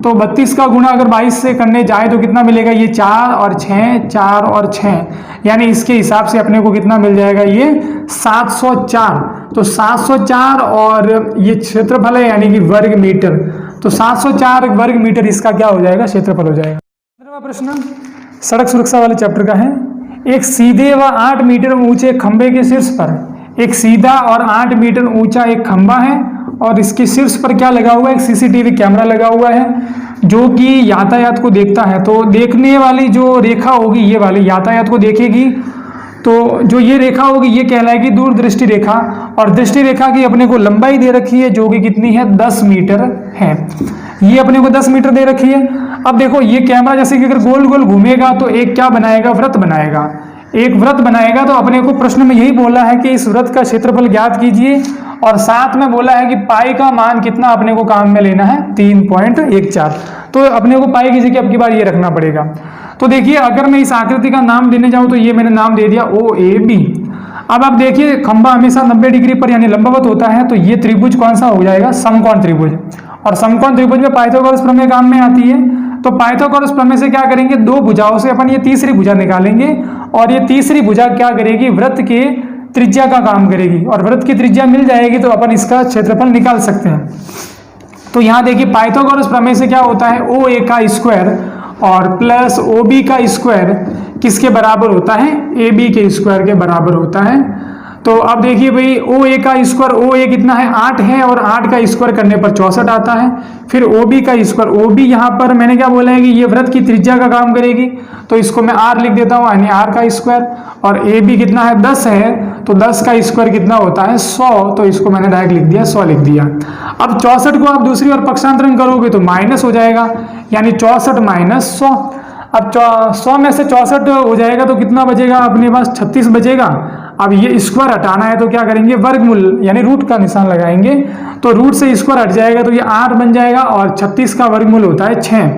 तो 32 का गुणा अगर 22 से करने जाए तो कितना मिलेगा, ये 4 और 6, 4 और 6, यानी इसके हिसाब से अपने को कितना मिल जाएगा, ये 704। तो 704 और ये क्षेत्रफल है यानी कि वर्ग मीटर, तो 704 वर्ग मीटर इसका क्या हो जाएगा, क्षेत्रफल हो जाएगा। 15वां प्रश्न सड़क सुरक्षा वाले चैप्टर का है। एक सीधे व 8 मीटर ऊंचे खंबे के शीर्ष पर एक सीधा और 8 मीटर ऊंचा एक खंबा है, और इसके शीर्ष पर क्या लगा हुआ है, एक सीसीटीवी कैमरा लगा हुआ है जो कि यातायात को देखता है। तो देखने वाली जो रेखा होगी ये वाली यातायात को देखेगी, तो जो ये रेखा होगी ये कहलाएगी दूरदृष्टि रेखा, और दृष्टि रेखा की अपने को लंबाई दे रखी है जो कि कितनी है 10 मीटर है। ये अपने को 10 मीटर दे रखी है। अब देखो ये कैमरा जैसे कि अगर गोल गोल घूमेगा तो एक क्या बनाएगा, वृत्त बनाएगा, एक वृत्त बनाएगा। तो अपने को प्रश्न में यही बोला है कि इस वृत्त का क्षेत्रफल ज्ञात कीजिए, और साथ में बोला है कि पाई का मान कितना अपने को काम में लेना है 3.14। तो अपने को पाई की जगह अब की बार ये रखना पड़ेगा। तो देखिए अगर मैं इस आकृति का नाम देने जाऊं तो ये मैंने नाम दे दिया OAB। अब आप देखिए खंभा हमेशा 90 डिग्री पर यानी लंबवत होता है, तो ये त्रिभुज कौन सा हो जाएगा, समकोण त्रिभुज। और समकोण त्रिभुज में पाइथागोरस प्रमेय काम में आती है। तो पाइथागोरस प्रमेय से क्या करेंगे, दो भुजाओं से अपन ये तीसरी भुजा निकालेंगे और ये तीसरी भुजा क्या करेगी, वृत्त के त्रिज्या का काम करेगी और वृत्त की त्रिज्या मिल जाएगी तो अपन इसका क्षेत्रफल निकाल सकते हैं। तो यहाँ देखिए पाइथागोरस प्रमेय से क्या होता है, OA का स्क्वायर और प्लस OB का स्क्वायर किसके बराबर होता है, AB के स्क्वायर के बराबर होता है। तो अब देखिए भाई OA का स्क्वायर, OA कितना है 8 है और 8 का स्क्वायर करने पर 64 आता है। फिर OB का स्क्वायर, OB यहाँ पर मैंने क्या बोला है कि ये वृत्त की त्रिज्या का काम करेगी, तो इसको मैं R लिख देता हूँ यानी R का स्क्वायर। और AB कितना है 10 है, तो 10 का स्क्वायर कितना होता है 100, तो इसको मैंने डायरेक्ट लिख दिया 100 लिख दिया। अब 64 को आप दूसरी ओर पक्षांतरण करोगे तो माइनस हो जाएगा, यानी 64 माइनस 100। अब 100 में से 64 हो जाएगा तो कितना बचेगा अपने पास, 36 बचेगा। अब ये स्क्वायर हटाना है तो क्या करेंगे, वर्गमूल यानी रूट का निशान लगाएंगे, तो रूट से स्क्वायर हट जाएगा तो ये 8 बन जाएगा और 36 का वर्गमूल होता है 6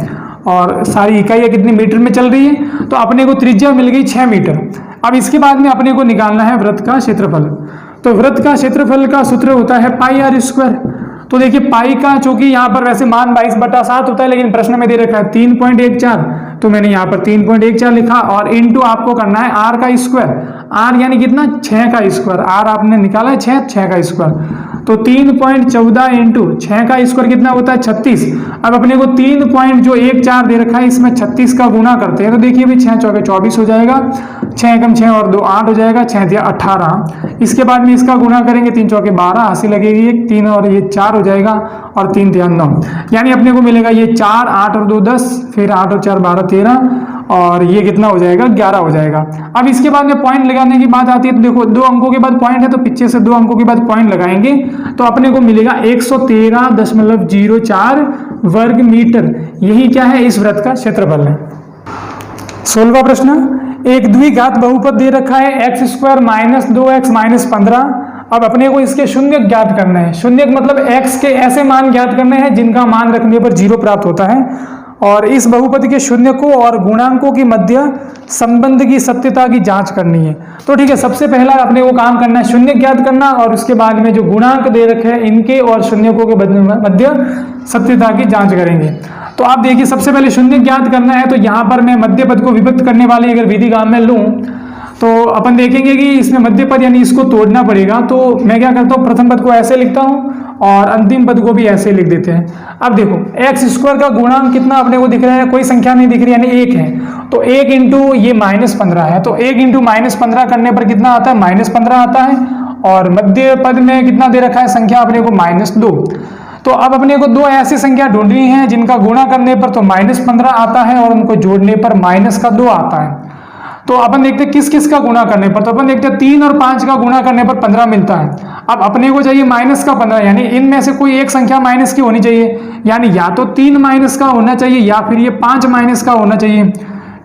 और सारी इकाइयाँ कितनी मीटर में चल रही है, तो अपने को त्रिज्या मिल गई 6 मीटर। अब इसके बाद में अपने को निकालना है वृत्त का क्षेत्रफल। तो वृत्त का क्षेत्रफल का सूत्र होता है पाई आर स्क्वायर। तो देखिए पाई का चूंकि यहाँ पर वैसे मान 22/7 होता है, लेकिन प्रश्न में दे रखा है 3.14, तो मैंने यहाँ पर 3.14 लिखा और इनटू आपको करना है आर का स्क्वायर। आर यानी कितना 6 का स्क्वायर, आर आपने निकाला है 6 का स्क्वायर, तो 3.14 इंटू 6 का स्क्वायर कितना होता है 36। अब अपने को 3.14 दे रखा है, इसमें 36 का गुना करते हैं तो देखिए भाई 6 चौके 24 हो जाएगा, 6 कम 6 और 2 8 हो जाएगा, 6 दिया 18। इसके बाद में इसका गुना करेंगे 3 चौके 12, 80 लगेगी, 1 3 और ये 4 हो जाएगा और 3 3 9, यानी अपने को मिलेगा ये 4 8 और 2 10, फिर 8 और 4 12 13 और ये कितना हो जाएगा 11 हो जाएगा। अब इसके बाद में पॉइंट लगाने की बात आती है, तो देखो 2 अंकों के बाद पॉइंट है तो पीछे से 2 अंकों के बाद पॉइंट लगाएंगे तो अपने को मिलेगा 113.04 वर्ग मीटर। यही क्या है, इस वृत्त का क्षेत्रफल है। 16वां प्रश्न, एक द्विघात बहुपद दे रखा है x square minus 2x minus 15। अब अपने को इसके शून्य ज्ञात करना है। शून्य मतलब x के ऐसे मान ज्ञात करने हैं जिनका मान रखने पर 0 प्राप्त होता है, और इस बहुपद के शून्य को और गुणांकों की मध्य संबंध की सत्यता की जांच करनी है। तो ठीक है, सबसे पहला अपने को काम करना है शून्य ज्ञात करना, और उसके बाद में जो गुणांक दे रखे हैं इनके और शून्यकों के मध्य सत्यता की जांच करेंगे। तो आप देखिए सबसे पहले शून्य ज्ञात करना है, तो यहाँ पर मैं मध्य पद को विभक्त करने वाली अगर विधि काम में लूँ तो अपन देखेंगे कि इसमें मध्य पद यानी इसको तोड़ना पड़ेगा। तो मैं क्या करता हूँ, प्रथम पद को ऐसे लिखता हूँ और अंतिम पद को भी ऐसे लिख देते हैं। अब देखो एक्स स्क्वायर का गुणांक कितना अपने को दिख रहा है, कोई संख्या नहीं दिख रही यानी 1 है, तो 1 इंटू ये -15 है, तो 1 इंटू -15 करने पर कितना आता है -15 आता है, और मध्य पद में कितना दे रखा है संख्या अपने को -2। तो अब अपने को 2 ऐसी संख्या ढूंढनी है जिनका गुणा करने पर तो -15 आता है और उनको जोड़ने पर -2 आता है। तो अपन देखते हैं किस किस का गुणा करने पर, तो अपन देखते हैं 3 और 5 का गुणा करने पर 15 मिलता है। अब अपने को चाहिए माइनस का 15, यानी इनमें से कोई एक संख्या माइनस की होनी चाहिए, यानी या तो 3 माइनस का होना चाहिए या फिर ये 5 माइनस का होना चाहिए।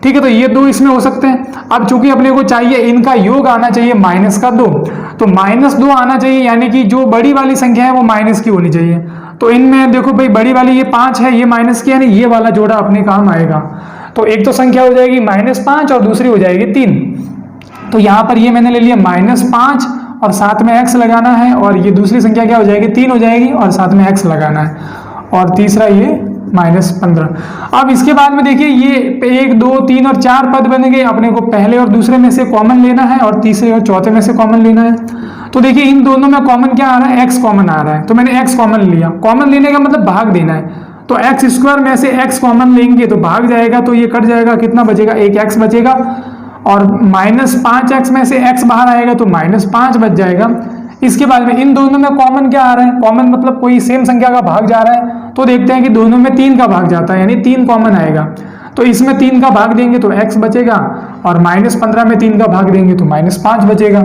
ठीक है, तो ये 2 इसमें हो सकते हैं। अब चूंकि अपने को चाहिए इनका योग आना चाहिए -2, तो -2 आना चाहिए, यानी कि जो बड़ी वाली संख्या है वो माइनस की होनी चाहिए। तो इनमें देखो भाई बड़ी वाली ये 5 है, ये माइनस की, यानी ये वाला जोड़ा अपने काम आएगा। तो एक तो संख्या हो जाएगी -5 और दूसरी हो जाएगी 3। तो यहाँ पर ये मैंने ले लिया -5 और साथ में x लगाना है, और ये दूसरी संख्या क्या हो जाएगी 3 हो जाएगी और साथ में x लगाना है, और तीसरा ये -15। अब इसके बाद में देखिए ये 1 2 3 और 4 पद बन गए। अपने को पहले और दूसरे में से कॉमन लेना है और तीसरे और चौथे में से कॉमन लेना है। तो देखिए इन दोनों में कॉमन क्या आ रहा है, x कॉमन आ रहा है, तो मैंने x कॉमन लिया। कॉमन लेने का मतलब भाग देना है, तो एक्स स्क्वायर में से x कॉमन लेंगे तो भाग जाएगा, तो ये कट जाएगा, कितना बचेगा 1x बचेगा, और -5x में से x बाहर आएगा तो -5 बच जाएगा। इसके बाद में इन दोनों में कॉमन क्या आ रहा है, कॉमन मतलब कोई सेम संख्या का भाग जा रहा है, तो देखते हैं कि दोनों में 3 का भाग जाता है, यानी 3 कॉमन आएगा, तो इसमें 3 का भाग देंगे तो x बचेगा, और -15 में 3 का भाग देंगे तो -5 बचेगा।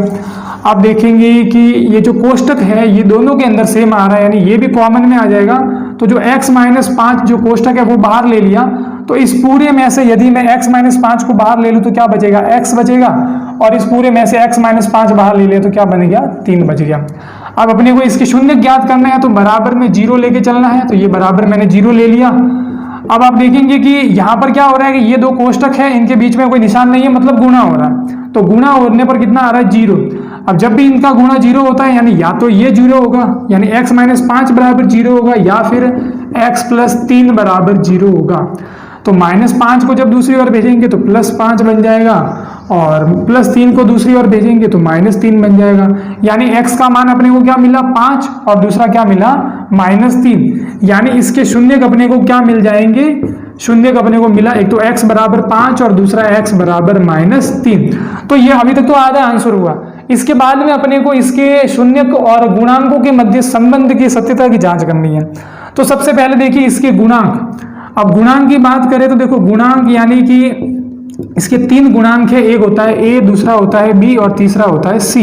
आप देखेंगे कि ये जो कोष्टक है ये दोनों के अंदर सेम आ रहा है, यानी ये भी कॉमन में आ जाएगा, तो जो x -5 जो कोष्टक है वो बाहर ले लिया, तो इस पूरे में से यदि मैं x -5 को बाहर ले लूँ तो क्या बचेगा, x बचेगा, और इस पूरे में से x -5 बाहर ले लिया तो क्या बन गया 3 बच गया। अब अपने को इसके शून्य ज्ञात करना है, तो बराबर में 0 लेके चलना है, तो ये बराबर मैंने 0 ले लिया। अब आप देखेंगे कि यहाँ पर क्या हो रहा है कि ये दो कोष्टक है, इनके बीच में कोई निशान नहीं है, मतलब गुणा हो रहा है। तो गुणा होने पर कितना आ रहा है 0। अब जब भी इनका गुणा 0 होता है यानी या तो ये 0 होगा यानी x - 5 बराबर 0 होगा, या फिर x + 3 बराबर 0 होगा। तो -5 को जब दूसरी ओर भेजेंगे तो +5 बन जाएगा, और +3 को दूसरी ओर भेजेंगे तो -3 बन जाएगा। यानी x का मान अपने को क्या मिला 5, और दूसरा क्या मिला -3। यानी इसके शून्य अपने को क्या मिल जाएंगे, शून्य अपने को मिला, एक तो x बराबर 5 और दूसरा x बराबर -3। तो ये अभी तक तो आधा आंसर हुआ। इसके बाद में अपने को इसके शून्यक और गुणांकों के मध्य संबंध की सत्यता की जांच करनी है। तो सबसे पहले देखिए इसके गुणांक। अब गुणांक की बात करें तो देखो गुणांक यानी कि इसके 3 गुणांक है, एक होता है a, दूसरा होता है b और तीसरा होता है c।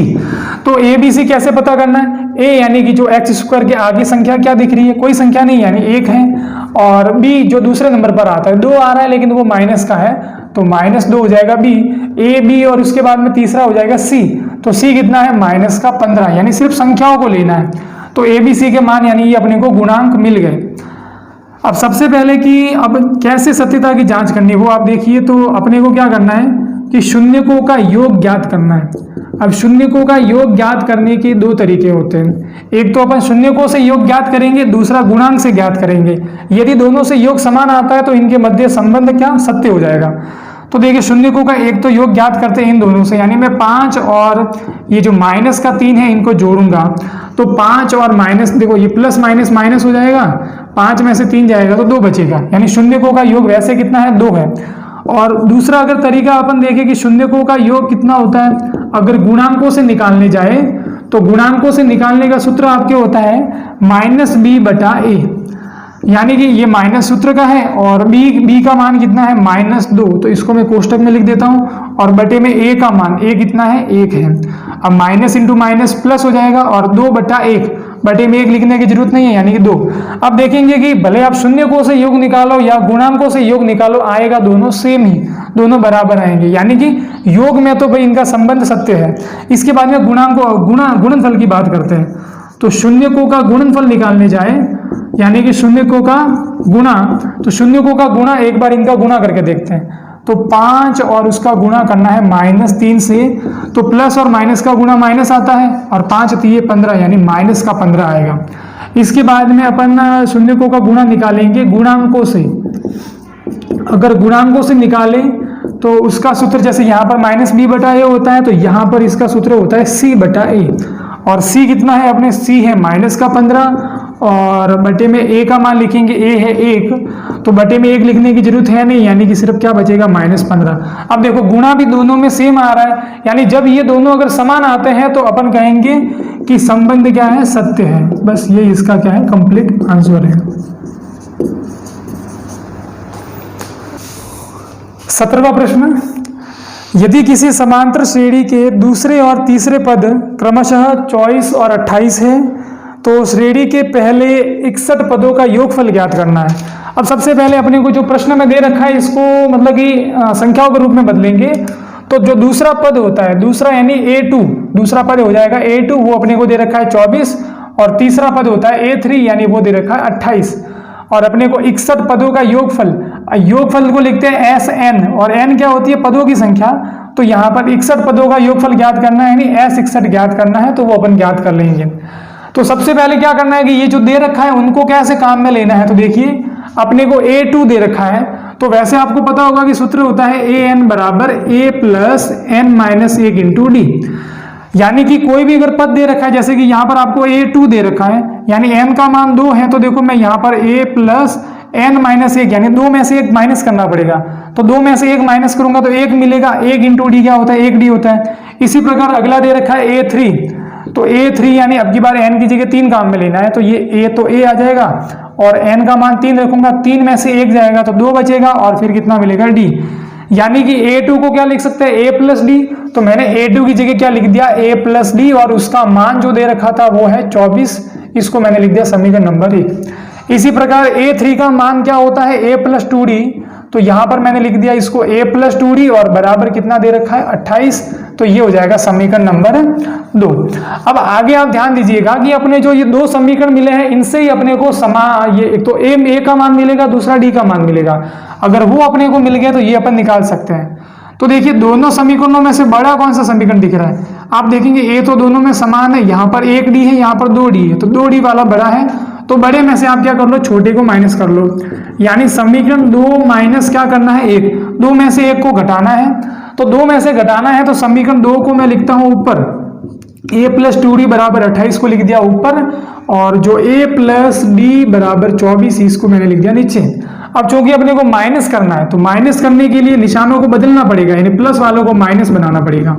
तो a b c कैसे पता करना है, a यानी कि जो x² के आगे संख्या क्या दिख रही है, कोई संख्या नहीं यानी 1 है, और b जो दूसरे नंबर पर आता है 2 आ रहा है लेकिन वो माइनस का है तो -2 हो जाएगा b, a b और उसके बाद में तीसरा हो जाएगा c। तो c कितना है -15, यानी सिर्फ संख्याओं को लेना है। तो a b c के मान यानी ये अपने को गुणांक मिल गए। अब सबसे पहले कि अब कैसे सत्यता की जांच करनी है वो आप देखिए। तो अपने को क्या करना है कि शून्यकों का योग ज्ञात करना है। अब शून्यकों का योग ज्ञात करने के 2 तरीके होते हैं। एक तो अपन शून्यकों से योग ज्ञात करेंगे, दूसरा गुणांक से ज्ञात करेंगे। यदि दोनों से योग समान आता है तो इनके मध्य संबंध क्या सत्य हो जाएगा। तो देखिए शून्यकों का एक तो योग ज्ञात करते हैं इन दोनों से, यानी मैं 5 और ये जो -3 है इनको जोड़ूंगा तो 5 और माइनस, देखो ये प्लस माइनस माइनस हो जाएगा, 5 में से 3 जाएगा तो 2 बचेगा, यानी शून्यकों का योग वैसे कितना है 2 है। और दूसरा अगर तरीका अपन देखें कि शून्यकों का योग कितना होता है, अगर गुणांकों से निकालने जाए तो गुणांकों से निकालने का सूत्र आपके होता है -b/a, यानी कि ये माइनस सूत्र का है और b का मान कितना है -2, तो इसको मैं कोष्टक में लिख देता हूं, और बटे में a का मान a कितना है 1 है। अब माइनस इंटू माइनस प्लस हो जाएगा और 2/1, बटे में 1 लिखने की जरूरत नहीं है यानी कि 2। अब देखेंगे कि भले आप शून्यकों से योग निकालो या गुणांकों से योग निकालो, आएगा दोनों सेम ही, दोनों बराबर आएंगे, यानी कि योग में तो भाई इनका संबंध सत्य है। इसके बाद में गुणनफल की बात करते हैं। तो शून्यकों का गुणनफल निकालने जाए यानी कि शून्यकों का गुणा, तो शून्यकों का गुणा एक बार इनका गुणा करके देखते हैं। तो 5 और उसका गुणा करना है -3 से, तो प्लस और माइनस का गुणा माइनस आता है, और 5 × 15 यानी -15 आएगा। इसके बाद में अपन शून्यकों का गुणा निकालेंगे गुणांकों से। अगर गुणांकों से निकालें तो उसका सूत्र जैसे यहाँ पर -b/a होता है तो यहाँ पर इसका सूत्र होता है c/a, और c कितना है अपने, c है -15 और बटे में a का मान लिखेंगे, a है 1, तो बटे में 1 लिखने की जरूरत है नहीं, यानी कि सिर्फ क्या बचेगा -15। अब देखो गुणा भी दोनों में सेम आ रहा है, यानी जब ये दोनों अगर समान आते हैं तो अपन कहेंगे कि संबंध क्या है सत्य है। बस ये इसका क्या है कंप्लीट आंसर है। 17वां प्रश्न, यदि किसी समांतर श्रेणी के दूसरे और तीसरे पद क्रमशः 24 और 28 है तो श्रेणी के पहले 61 पदों का योगफल ज्ञात करना है। अब सबसे पहले अपने को जो प्रश्न में दे रखा है इसको मतलब कि संख्याओं के रूप में बदलेंगे। तो जो दूसरा पद होता है, दूसरा यानी A2, दूसरा पद हो जाएगा A2, वो अपने को दे रखा है 24, और तीसरा पद होता है A3 यानी वो दे रखा है 28, और अपने को 61 पदों का योगफल को लिखते हैं SN, और N क्या होती है पदों की संख्या। तो यहाँ पर 61 पदों का योगफल ज्ञात करना है यानी S61 ज्ञात करना है, तो वो अपन ज्ञात कर लेंगे। तो सबसे पहले क्या करना है कि ये जो दे रखा है उनको कैसे काम में लेना है। तो देखिए अपने को A2 दे रखा है, तो वैसे आपको पता होगा कि सूत्र होता है AN बराबर A plus N minus 1 into D, यानी कि कोई भी अगर पद दे रखा है, जैसे कि यहाँ पर आपको A2 दे रखा है यानी N का मान 2 है, तो देखो मैं यहाँ पर A प्लस N माइनस 1 यानी 2 में से 1 माइनस करना पड़ेगा, तो 2 में से 1 माइनस करूंगा तो 1 मिलेगा, 1 इंटू D क्या होता है 1D होता है। इसी प्रकार अगला दे रखा है A3, तो A3 यानी अब की बार N की जगह 3 काम में लेना है, तो ये A तो A आ जाएगा, और N का मान 3 रखूंगा, 3 में से 1 जाएगा तो 2 बचेगा, और फिर कितना मिलेगा D, यानी कि A2 को क्या लिख सकते हैं A प्लस D, तो मैंने A2 की जगह क्या लिख दिया A प्लस D, और उसका मान जो दे रखा था वो है 24, इसको मैंने लिख दिया समीकरण नंबर 1। इसी प्रकार A3 का मान क्या होता है A प्लस 2D, तो यहां पर मैंने लिख दिया इसको A प्लस 2D, और बराबर कितना दे रखा है 28, तो ये हो जाएगा समीकरण नंबर 2। अब आगे आप ध्यान दीजिएगा कि अपने जो ये दो समीकरण मिले हैं इनसे ही अपने को ये एक तो ए का मान मिलेगा, दूसरा डी का मान मिलेगा। अगर वो अपने को मिल गया तो ये अपन निकाल सकते हैं। तो देखिए दोनों समीकरणों में से बड़ा कौन सा समीकरण दिख रहा है, आप देखेंगे ए तो दोनों में समान है, यहाँ पर 1 डी है, यहाँ पर 2 डी है, तो 2 डी वाला बड़ा है, तो बड़े में से आप क्या कर लो, छोटे को माइनस कर लो। यानी समीकरण 2 माइनस क्या करना है 1, 2 में से 1 को घटाना है, तो 2 में से घटाना है तो समीकरण 2 को मैं लिखता हूं ऊपर, a प्लस 2d बराबर 28 को लिख दिया ऊपर, और जो a प्लस डी बराबर 24 इसको मैंने लिख दिया नीचे। अब चूंकि अपने को माइनस करना है तो माइनस करने के लिए निशानों को बदलना पड़ेगा, यानी प्लस वालों को माइनस बनाना पड़ेगा।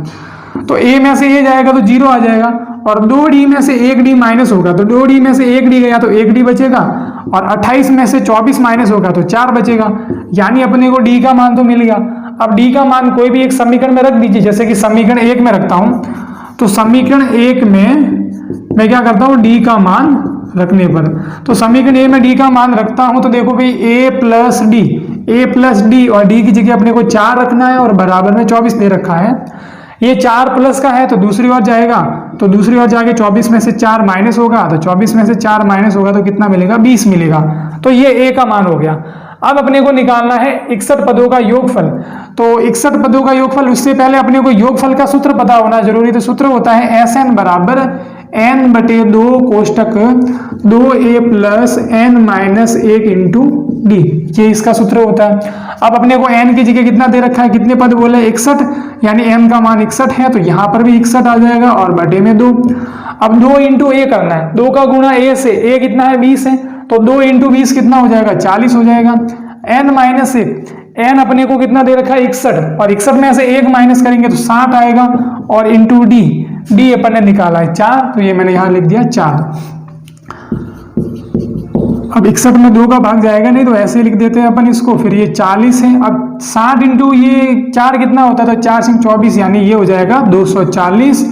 तो a में से ये जाएगा तो 0 आ जाएगा, और 2d में से 1d माइनस होगा तो 2d में से 1d गया तो 1d बचेगा, और 28 में से 24 माइनस होगा तो 4 बचेगा। यानी अपने को d का मान तो मिल गया। अब d का मान कोई भी एक समीकरण में रख दीजिए, जैसे कि समीकरण 1 में रखता हूं, तो समीकरण 1 में मैं क्या करता हूं, d का मान रखने पर, तो समीकरण a में d का मान रखता हूं तो देखो भाई a प्लस डी, और d की जगह अपने को 4 रखना है और बराबर में 24 दे रखा है। ये 4 प्लस का है तो दूसरी ओर जाएगा, तो दूसरी ओर जाके 24 में से 4 माइनस होगा, तो 24 में से 4 माइनस होगा तो कितना मिलेगा, 20 मिलेगा। तो ये a का मान हो गया। अब अपने को निकालना है 61 पदों का योगफल। तो 61 पदों का योगफल, उससे पहले अपने को योगफल का सूत्र पता होना जरूरी। तो सूत्र होता है SN बराबर n/2 कोष्टक 2a plus n minus 1 into D, ये इसका सूत्र होता है। अब अपने को n की जगह कितना दे रखा है, कितने पद बोले 61, यानी n का मान 61 है, तो यहाँ पर भी 61 आ जाएगा और बटे में 2। अब 2 इंटू a करना है, 2 का गुणा a से, a कितना है 20 है, तो 2 इंटू 20 कितना हो जाएगा, 40 हो जाएगा। n माइनस 1, n अपने को कितना दे रखा है 61, और 61 में से 1 माइनस करेंगे तो 60 आएगा, और इंटू डी अपन ने निकाला है 4, तो ये मैंने यहाँ लिख दिया 4। अब 61 में 2 का भाग जाएगा नहीं, तो ऐसे लिख देते हैं अपन इसको, फिर ये 40 है। अब 60 इंटू ये 4 कितना होता है, तो 4 से 24, यानी ये हो जाएगा 240।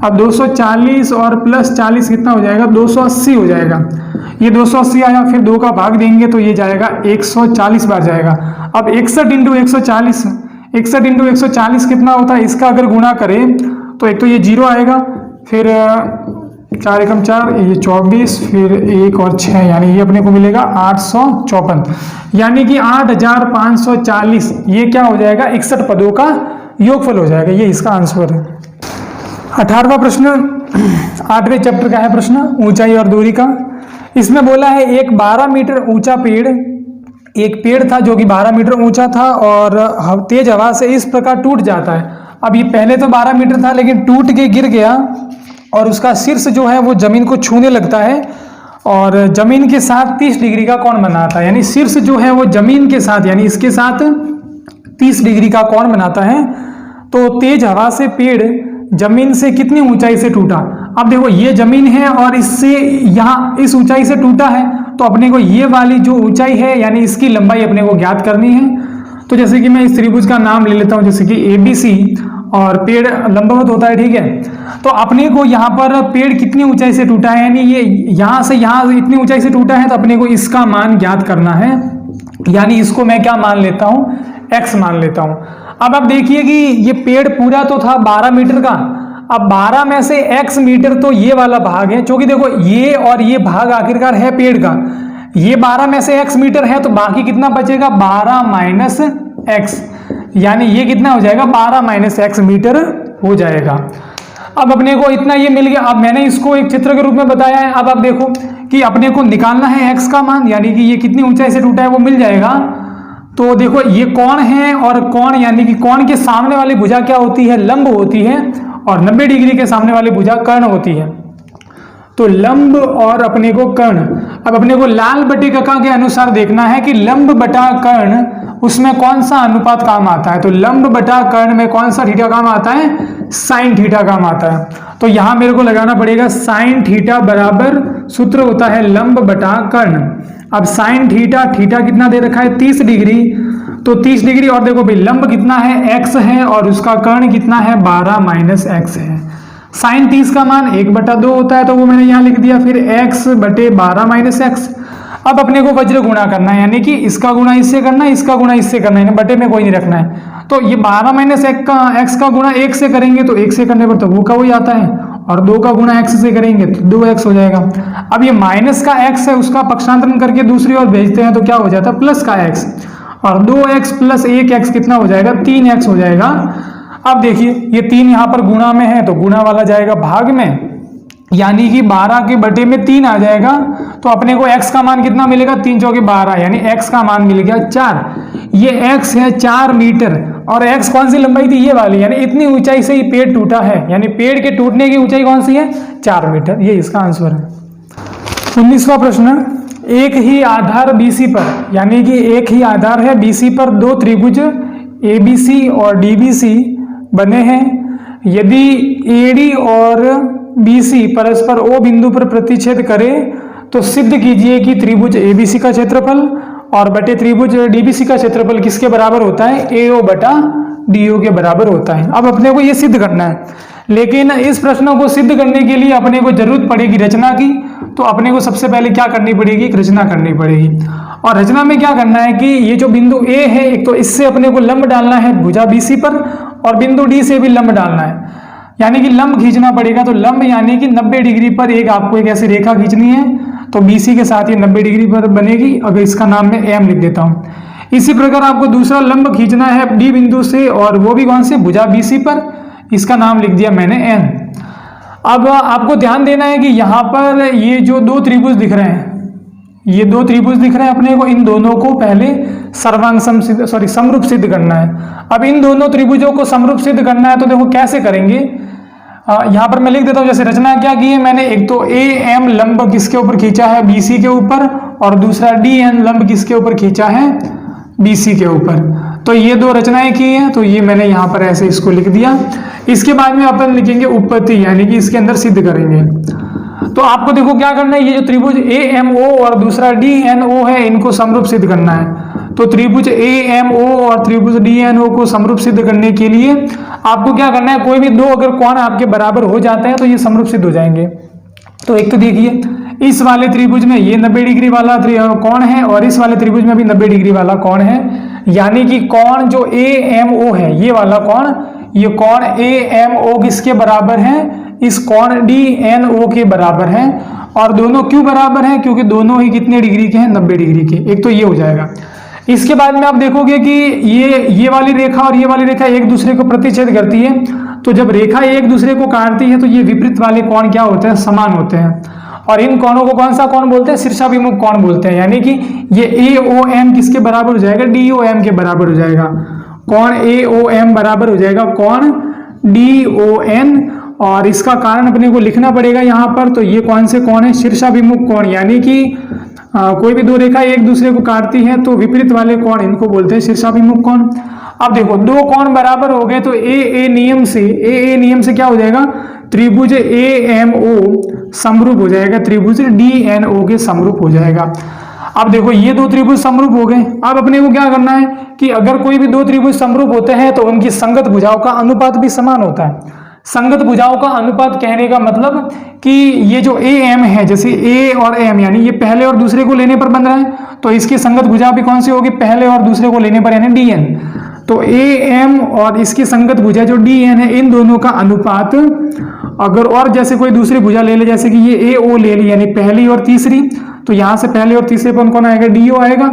अब 240 और प्लस 40 कितना हो जाएगा, 280 हो जाएगा। ये 280 आया, फिर 2 का भाग देंगे तो ये जाएगा 140 बार जाएगा। अब 61 इंटू 140 कितना होता है, इसका अगर गुणा करें तो एक तो ये 0 आएगा, फिर 4 एकम 4, ये 24, फिर 1 और 6, यानी ये अपने को मिलेगा 854, यानी कि 8540। ये क्या हो जाएगा, 61 पदों का योगफल हो जाएगा। ये इसका आंसर है। 18वां प्रश्न 8वें चैप्टर का है प्रश्न, ऊंचाई और दूरी का। इसमें बोला है एक 12 मीटर ऊंचा पेड़, एक पेड़ था जो कि 12 मीटर ऊंचा था और तेज हवा से इस प्रकार टूट जाता है। अब ये पहले तो 12 मीटर था, लेकिन टूट के गिर गया और उसका शीर्ष जो है वो जमीन को छूने लगता है, और जमीन के साथ 30 डिग्री का कोण बनाता है। यानी शीर्ष जो है वो जमीन के साथ, यानी इसके साथ 30 डिग्री का कोण बनाता है। तो तेज हवा से पेड़ जमीन से कितनी ऊंचाई से टूटा। अब देखो ये जमीन है और इससे यहाँ इस ऊंचाई से टूटा है, तो अपने को ये वाली जो ऊंचाई है यानी इसकी लंबाई अपने को ज्ञात करनी है। तो जैसे कि मैं इस त्रिभुज का नाम ले लेता हूं, जैसे कि ABC, और पेड़ लंबवत होता है, ठीक है। तो अपने को यहाँ पर पेड़ कितनी ऊंचाई से टूटा है, यानी ये यहाँ से यहाँ इतनी ऊंचाई से टूटा है, तो अपने को इसका मान ज्ञात करना है। यानी इसको मैं क्या मान लेता हूँ, x मान लेता हूँ। अब आप देखिए कि ये पेड़ पूरा तो था 12 मीटर का, अब 12 में से x मीटर तो ये वाला भाग है, क्योंकि देखो ये और ये भाग आखिरकार है पेड़ का। ये 12 में से x मीटर है, तो बाकी कितना बचेगा, 12 माइनस x, यानी ये कितना हो जाएगा, 12 माइनस x मीटर हो जाएगा। अब अपने को इतना ये मिल गया। अब मैंने इसको एक चित्र के रूप में बताया है। अब आप देखो कि अपने को निकालना है x का मान, यानी कि ये कितनी ऊंचाई से टूटा है वो मिल जाएगा। तो देखो ये कोण है, और कोण यानी कि कोण के सामने वाली भुजा क्या होती है, लंब होती है, और 90 डिग्री के सामने वाली भुजा कर्ण होती है। तो लंब और अपने को कर्ण। अब अपने को लाल बटे कका के अनुसार देखना है कि लंब बटा कर्ण उसमें कौन सा अनुपात काम आता है। तो लंब बटा कर्ण में कौन सा थीटा काम आता है, साइन थीटा काम आता है। तो यहां मेरे को लगाना पड़ेगा साइन थीटा बराबर, सूत्र होता है लंब बटा कर्ण। अब साइन थीटा, थीटा कितना दे रखा है 30 डिग्री, तो 30 डिग्री, और देखो भाई लंब कितना है x है, और उसका कर्ण कितना है 12 माइनस x है। साइन 30 का मान 1/2 होता है, तो वो मैंने यहाँ लिख दिया। फिर x बटे 12 माइनस x। अब अपने को वज्र गुणा करना है, यानी कि इसका गुणा इससे करना है, इसका गुणा इससे करना है, बटे में कोई नहीं रखना है। तो ये 12 माइनस एक्स का गुणा 1 से करेंगे तो 1 से करने पर तो वो का वही आता है, और 2 का गुणा x से करेंगे तो 2x हो जाएगा। अब ये माइनस का x है, उसका पक्षांतरण करके दूसरी ओर भेजते हैं तो क्या हो जाता है, प्लस का x, और 2x प्लस 1x कितना हो जाएगा, 3x हो जाएगा। अब देखिए ये 3 यहाँ पर गुणा में है तो गुणा वाला जाएगा भाग में, यानी कि 12 के बटे में 3 आ जाएगा। तो अपने को x का मान कितना मिलेगा, 3 चौके 12, यानी x का मान मिल गया 4। ये x है 4 मीटर, और x कौन सी लंबाई थी, ये वाली, यानी इतनी ऊंचाई से ये पेड़ टूटा है, यानी पेड़ के टूटने की ऊंचाई कौन सी है, 4 मीटर। ये इसका आंसर है। 19वां प्रश्न, एक ही आधार BC पर, यानी कि एक ही आधार है BC पर 2 त्रिभुज ABC और DBC बने हैं। यदि AD और BC परस्पर O बिंदु पर प्रतिच्छेद करे तो सिद्ध कीजिए कि त्रिभुज ABC का क्षेत्रफल और बटे त्रिभुज DBC का क्षेत्रफल किसके बराबर होता है, AO बटा DO के बराबर होता है। अब अपने को ये सिद्ध करना है, लेकिन इस प्रश्न को सिद्ध करने के लिए अपने को जरूरत पड़ेगी रचना की। तो अपने को सबसे पहले क्या करनी पड़ेगी, एक रचना करनी पड़ेगी। और रचना में क्या करना है कि ये जो बिंदु A है, एक तो इससे अपने को लंब डालना है भुजा BC पर, और बिंदु D से भी लंब डालना है, यानी कि लंब खींचना पड़ेगा। तो लंब यानी कि 90 डिग्री पर एक आपको एक ऐसी रेखा खींचनी है, तो BC के साथ ये 90 डिग्री पर बनेगी। अगर इसका नाम मैं M लिख देता हूँ। इसी प्रकार आपको दूसरा लंब खींचना है D बिंदु से, और वो भी कौन से, भुजा BC पर, इसका नाम लिख दिया मैंने N। अब आपको ध्यान देना है कि यहाँ पर ये जो 2 त्रिभुज दिख रहे हैं, ये 2 त्रिभुज दिख रहे हैं अपने को, इन दोनों को पहले समरूप सिद्ध करना है। अब इन दोनों त्रिभुजों को समरूप सिद्ध करना है तो देखो कैसे करेंगे। यहाँ पर मैं लिख देता हूँ, जैसे रचना क्या की है मैंने, एक तो AM लंब किसके ऊपर खींचा है, BC के ऊपर, और दूसरा DN लंब किसके ऊपर खींचा है, BC के ऊपर। तो ये 2 रचनाएं की हैं, तो ये मैंने यहाँ पर ऐसे इसको लिख दिया। इसके बाद में अपन लिखेंगे उत्पत्ति, यानी कि इसके अंदर सिद्ध करेंगे। तो आपको देखो क्या करना है, ये जो त्रिभुज AMO और दूसरा DNO है, इनको समरूप सिद्ध करना है। तो त्रिभुज AMO और त्रिभुज DNO को समरूप सिद्ध करने के लिए आपको क्या करना है, कोई भी 2 अगर कोण आपके बराबर हो जाते हैं तो ये समरूप सिद्ध हो जाएंगे। तो एक तो देखिए इस वाले त्रिभुज में ये 90 डिग्री वाला कोण है, और इस वाले त्रिभुज में भी 90 डिग्री वाला कोण है, यानी कि कोण जो AMO है, ये वाला कोण, ये कोण AMO किसके बराबर है, इस कोण DNO के बराबर है। और दोनों क्यों बराबर हैं, क्योंकि दोनों ही कितने डिग्री के हैं, 90 डिग्री के। एक तो ये हो जाएगा। इसके बाद में आप देखोगे कि ये वाली रेखा और ये वाली रेखा एक दूसरे को प्रतिच्छेद करती है। तो जब रेखा एक दूसरे को काटती है तो ये विपरीत वाले कोण क्या होते हैं, समान होते हैं। और इन कोणों को कौन सा कोण बोलते हैं, शीर्षाभिमुख कोण बोलते हैं, यानी कि ये AOM किसके बराबर हो जाएगा, DOM के बराबर हो जाएगा। कोण AOM बराबर हो जाएगा कोण DON, और इसका कारण अपने को लिखना पड़ेगा यहाँ पर। तो ये कौन से कोण है, शीर्षाभिमुख कोण, यानी कि कोई भी 2 रेखा एक दूसरे को काटती है तो विपरीत वाले कोण इनको बोलते हैं शीर्षाभिमुख कोण। अब देखो 2 कोण बराबर हो गए तो AA नियम से क्या हो जाएगा, त्रिभुज AMO समरूप हो जाएगा, त्रिभुज DNO के समरूप हो जाएगा। अब देखो ये 2 त्रिभुज समरूप हो गए। अब अपने को क्या करना है कि अगर कोई भी 2 त्रिभुज समरूप होते हैं तो उनकी संगत भुजाओं का अनुपात भी समान होता है। संगत भुजाओं का अनुपात कहने का मतलब कि ये जो AM है, जैसे A और M, यानी ये पहले और दूसरे को लेने पर बन रहा है, तो इसकी संगत भुजा भी कौन सी होगी, पहले और दूसरे को लेने पर, यानी DN। तो AM और इसकी संगत भुजा जो DN है, इन दोनों का अनुपात, अगर और जैसे कोई दूसरी भुजा ले ले, जैसे कि ये AO ले ली, यानी पहली और तीसरी, तो यहां से पहले और तीसरे पर कौन आएगा, DO आएगा।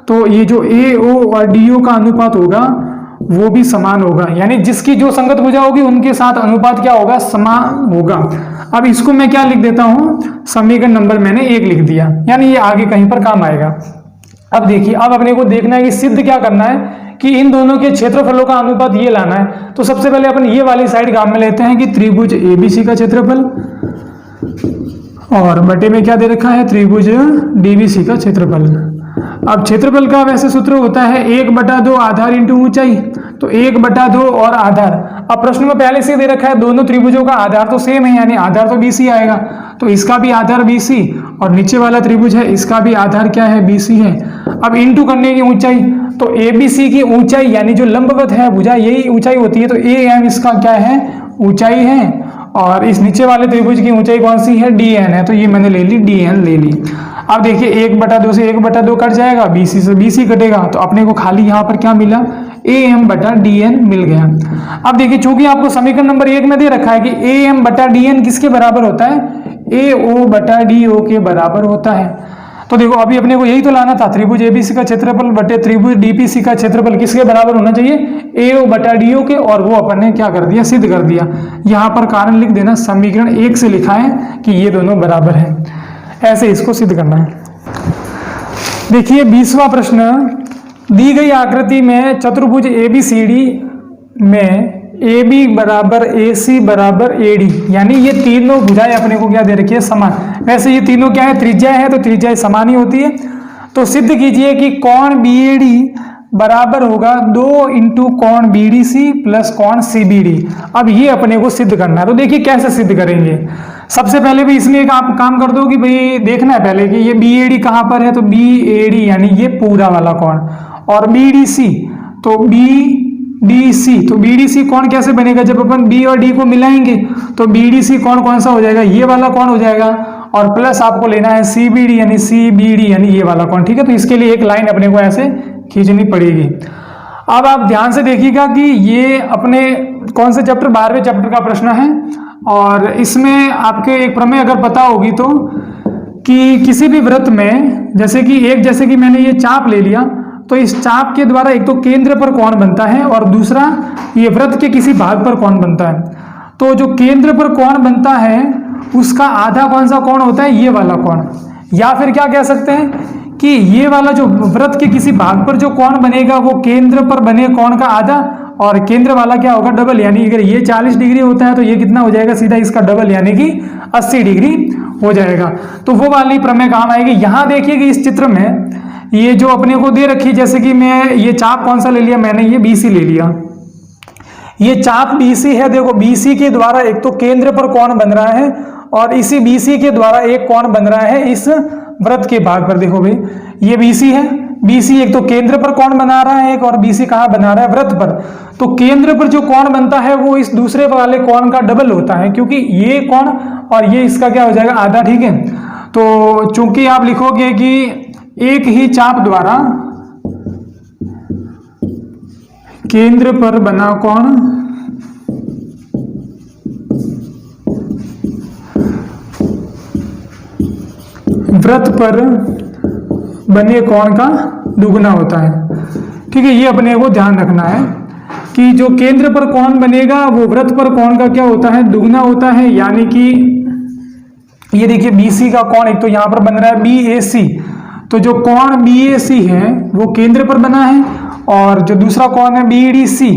तो ये जो AO और DO का अनुपात होगा वो भी समान होगा, यानी जिसकी जो संगत भुजा होगी उनके साथ अनुपात क्या होगा, समान होगा। अब इसको मैं क्या लिख देता हूं, समीकरण नंबर मैंने 1 लिख दिया, यानी ये आगे कहीं पर काम आएगा। अब देखिए, अब अपने को देखना है कि सिद्ध क्या करना है कि इन दोनों के क्षेत्रफलों का अनुपात ये लाना है। तो सबसे पहले अपन ये वाली साइड काम में लेते हैं कि त्रिभुज ABC का क्षेत्रफल, और बटे में क्या दे रखा है, त्रिभुज DBC का क्षेत्रफल। अब क्षेत्रफल का वैसे सूत्र होता है 1/2 आधार इंटू ऊंचाई, तो 1/2 और आधार। अब प्रश्न में पहले से दे रखा है दोनों त्रिभुजों का आधार तो सेम है, यानी आधार तो BC आएगा, तो इसका भी आधार BC, और नीचे वाला त्रिभुज है इसका भी आधार क्या है, BC है। अब इंटू करने की ऊंचाई, तो ABC की ऊंचाई यानी जो लंबवत है भुजा, यही ऊंचाई होती है, तो AM इसका क्या है, ऊंचाई है, और इस नीचे वाले त्रिभुज की ऊंचाई कौन सी है, DN है, तो ये मैंने ले ली, DN ले ली। अब देखिए 1/2 से 1/2 कट जाएगा, BC से BC कटेगा, तो अपने को खाली यहाँ पर क्या मिला, AM/DN मिल गया। अब देखिए चूंकि आपको समीकरण नंबर 1 में दे रखा है कि AM/DN किसके बराबर होता है, AO/DO के बराबर होता है। तो देखो अभी अपने को यही तो लाना था, त्रिभुज ABC का क्षेत्रफल बटे त्रिभुज DPC का क्षेत्रफल किसके बराबर होना चाहिए, AO/DO के, और वो अपन ने क्या कर दिया, सिद्ध कर दिया। यहाँ पर कारण लिख देना, समीकरण 1 से लिखा है कि ये दोनों बराबर हैं, ऐसे इसको सिद्ध करना है। देखिए 20वां प्रश्न, दी गई आकृति में चतुर्भुज ABCD में AB बराबर AC बराबर AD, यानी ये तीनों भुजाएं अपने को क्या दे रखी है, समान। वैसे ये तीनों क्या है, त्रिज्या है, तो त्रिज्या समान ही होती है। तो सिद्ध कीजिए कि कोण BAD बराबर होगा 2 × कोण BDC प्लस कोण CBD। अब ये अपने को सिद्ध करना है। तो देखिए कैसे सिद्ध करेंगे। सबसे पहले भी इसमें एक आप काम कर दो कि भाई देखना है पहले कि ये BAD कहाँ पर है, तो BAD यानी ये पूरा वाला कोण, और BDC तो BDC, तो BDC कोण कैसे बनेगा, जब अपन B और D को मिलाएंगे तो BDC कोण कौन सा हो जाएगा, ये वाला कोण हो जाएगा, और प्लस आपको लेना है CBD यानी ये वाला कोण। ठीक है, तो इसके लिए एक लाइन अपने को ऐसे खींचनी पड़ेगी। अब आप ध्यान से देखिएगा कि ये अपने कौन से चैप्टर, 12वें चैप्टर का प्रश्न है, और इसमें आपके एक प्रमेय अगर पता होगी तो कि किसी भी वृत्त में जैसे कि मैंने ये चाप ले लिया, तो इस चाप के द्वारा एक तो केंद्र पर कोण बनता है और दूसरा ये वृत्त के किसी भाग पर कोण बनता है। तो जो केंद्र पर कोण बनता है उसका आधा कौन सा कोण होता है, ये वाला कोण, या फिर क्या कह सकते हैं कि ये वाला जो वृत्त के किसी भाग पर जो कोण बनेगा वो केंद्र पर बने कोण का आधा, और केंद्र वाला क्या होगा, डबल। यानी अगर ये 40 डिग्री होता है तो ये कितना हो जाएगा, सीधा इसका डबल यानी कि 80 डिग्री हो जाएगा। तो वो वाली प्रमेय काम आएगी। यहाँ देखिए कि इस चित्र में ये जो अपने को दे रखी, जैसे कि मैं ये चाप कौन सा ले लिया, मैंने ये BC ले लिया, ये चाप BC है। देखो BC के द्वारा एक तो केंद्र पर कोण बन रहा है और इसी BC के द्वारा एक कोण बन रहा है इस वृत्त के भाग पर। देखो भाई ये BC है, BC एक तो केंद्र पर कोण बना रहा है एक, और BC कहाँ बना रहा है, वृत्त पर। तो केंद्र पर जो कोण बनता है वो इस दूसरे वाले कोण का डबल होता है, क्योंकि ये कोण और ये इसका क्या हो जाएगा, आधा। ठीक है, तो चूंकि आप लिखोगे कि एक ही चाप द्वारा केंद्र पर बना कोण वृत्त पर बने कोण का दुगना होता है। ठीक है, ये अपने को ध्यान रखना है कि जो केंद्र पर कोण बनेगा वो वृत्त पर कोण का क्या होता है, दुगना होता है। यानी कि ये देखिए BC का कोण एक तो यहाँ पर बन रहा है BAC, तो जो कोण BAC है वो केंद्र पर बना है, और जो दूसरा कोण है BDC,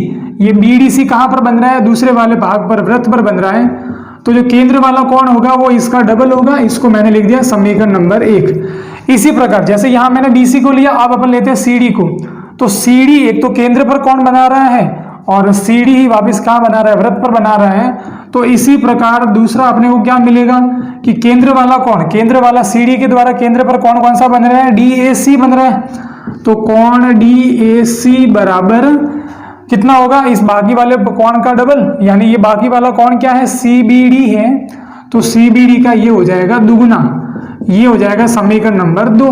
ये BDC कहाँ पर बन रहा है, दूसरे वाले भाग पर, वृत्त पर बन रहा है। तो जो केंद्र वाला कोण होगा वो इसका डबल होगा। इसको मैंने लिख दिया समीकरण नंबर 1। इसी प्रकार जैसे यहाँ मैंने BC को लिया, अब अपन लेते हैं CD को। तो CD एक तो केंद्र पर कोण बना रहा है और CD ही वापस कहाँ बना रहा है, वृत्त पर बना रहा है। तो इसी प्रकार दूसरा अपने को क्या मिलेगा कि केंद्र वाला कोण, केंद्र वाला CD के द्वारा केंद्र पर कोण कौन सा बन रहा है, DAC बन रहा है। तो कोण DAC बराबर कितना होगा, इस बाकी वाले कोण का डबल, यानी ये बाकी वाला कोण क्या है, CBD है। तो CBD का ये हो जाएगा दुगुना, ये हो जाएगा समीकरण नंबर 2।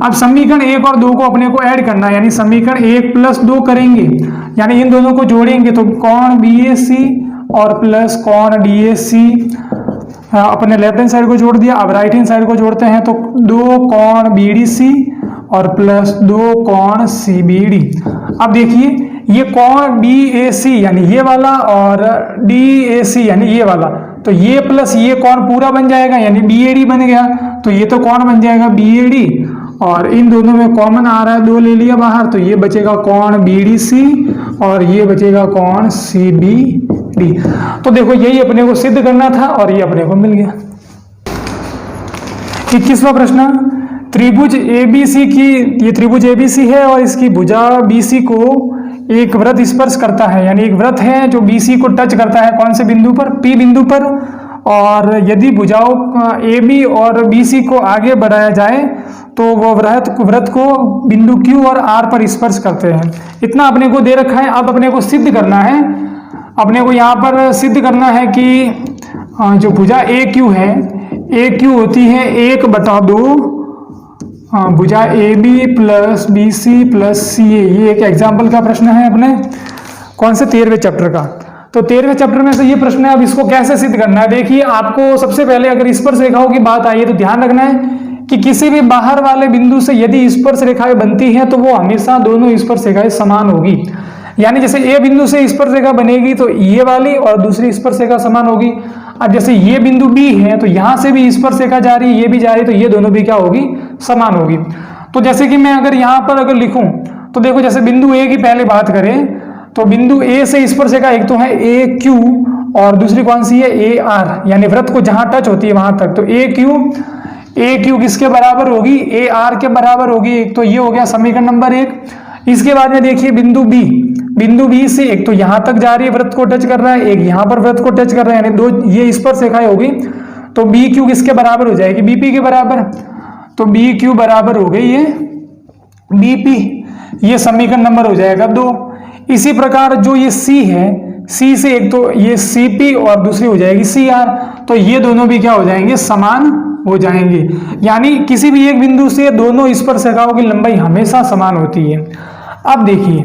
अब समीकरण 1 और 2 को अपने को ऐड करना है, यानी समीकरण 1 + 2 करेंगे, यानी इन दोनों को जोड़ेंगे तो कोण BAC और प्लस कोण DAC अपने लेफ्ट हैंड साइड को जोड़ दिया। अब राइट हैंड साइड को जोड़ते हैं तो 2 कोण BDC और प्लस 2 कोण CBD। अब देखिए ये कोण BAC यानी ये वाला और DAC यानी ये वाला, तो ये प्लस ये कोण पूरा बन जाएगा यानी BAD बन गया। तो ये तो कोण बन जाएगा BAD, और इन दोनों में कॉमन आ रहा है 2 ले लिया बाहर, तो ये बचेगा कोण BDC और ये बचेगा कोण CBD। तो देखो यही अपने को सिद्ध करना था और ये अपने को मिल गया। 21वां प्रश्न, त्रिभुज ABC की, ये त्रिभुज ABC है और इसकी भुजा BC को एक वृत्त स्पर्श करता है, यानी एक वृत्त है जो BC को टच करता है कौन से बिंदु पर, P बिंदु पर। और यदि भुजाओं AB और BC को आगे बढ़ाया जाए तो वो वृत्त को बिंदु Q और R पर स्पर्श करते हैं। इतना अपने को दे रखा है। अब अपने को सिद्ध करना है, अपने को यहाँ पर सिद्ध करना है कि जो भुजा ए क्यू है, ए क्यू होती है 1/2 भुजा A B plus B C plus C A. ये एक एग्जाम्पल का प्रश्न है अपने कौन से 13वें चैप्टर का। तो 13वें चैप्टर में से ये प्रश्न है। अब इसको कैसे सिद्ध करना है, देखिए आपको सबसे पहले अगर स्पर्श रेखाओं की बात आई है तो ध्यान रखना है कि किसी भी बाहर वाले बिंदु से यदि स्पर्श रेखाएं बनती हैं तो वो हमेशा दोनों स्पर्श रेखाएं समान होगी। यानी जैसे ए बिंदु से स्पर्श रेखा बनेगी तो ये वाली और दूसरी स्पर्श रेखा समान होगी। अब जैसे ये बिंदु बी है तो यहां से भी स्पर्श रेखा जा रही है, ये भी जा रही है, तो ये दोनों भी क्या होगी, समान होगी। तो जैसे कि मैं अगर यहां पर अगर लिखूं तो देखो, जैसे बिंदु ए की पहले बात करें तो बिंदु ए से स्पर्श रेखा एक तो है ए क्यू और दूसरी कौन सी है, ए आर, यानी वृत्त को जहां टच होती है वहां तक। तो ए क्यू किसके बराबर होगी, ए आर के बराबर होगी। एक तो ये हो गया समीकरण नंबर 1। इसके बाद में देखिए बिंदु बी से एक तो यहां तक जा रही है, वृत्त को टच कर रहा है, एक यहां पर वृत्त को टच कर रहा है, यानी दो ये स्पर्श रेखाएं होगी। तो बी क्यू किसके बराबर हो जाएगी, बीपी के बराबर। तो बी क्यू बराबर हो गई ये बीपी, ये समीकरण नंबर हो जाएगा 2। इसी प्रकार जो ये सी है, सी से एक तो ये सीपी और दूसरी हो जाएगी सी आर, तो ये दोनों भी क्या हो जाएंगे, समान हो जाएंगे। यानी किसी भी एक बिंदु से दोनों स्पर्श रेखाओं की लंबाई हमेशा समान होती है। अब देखिए,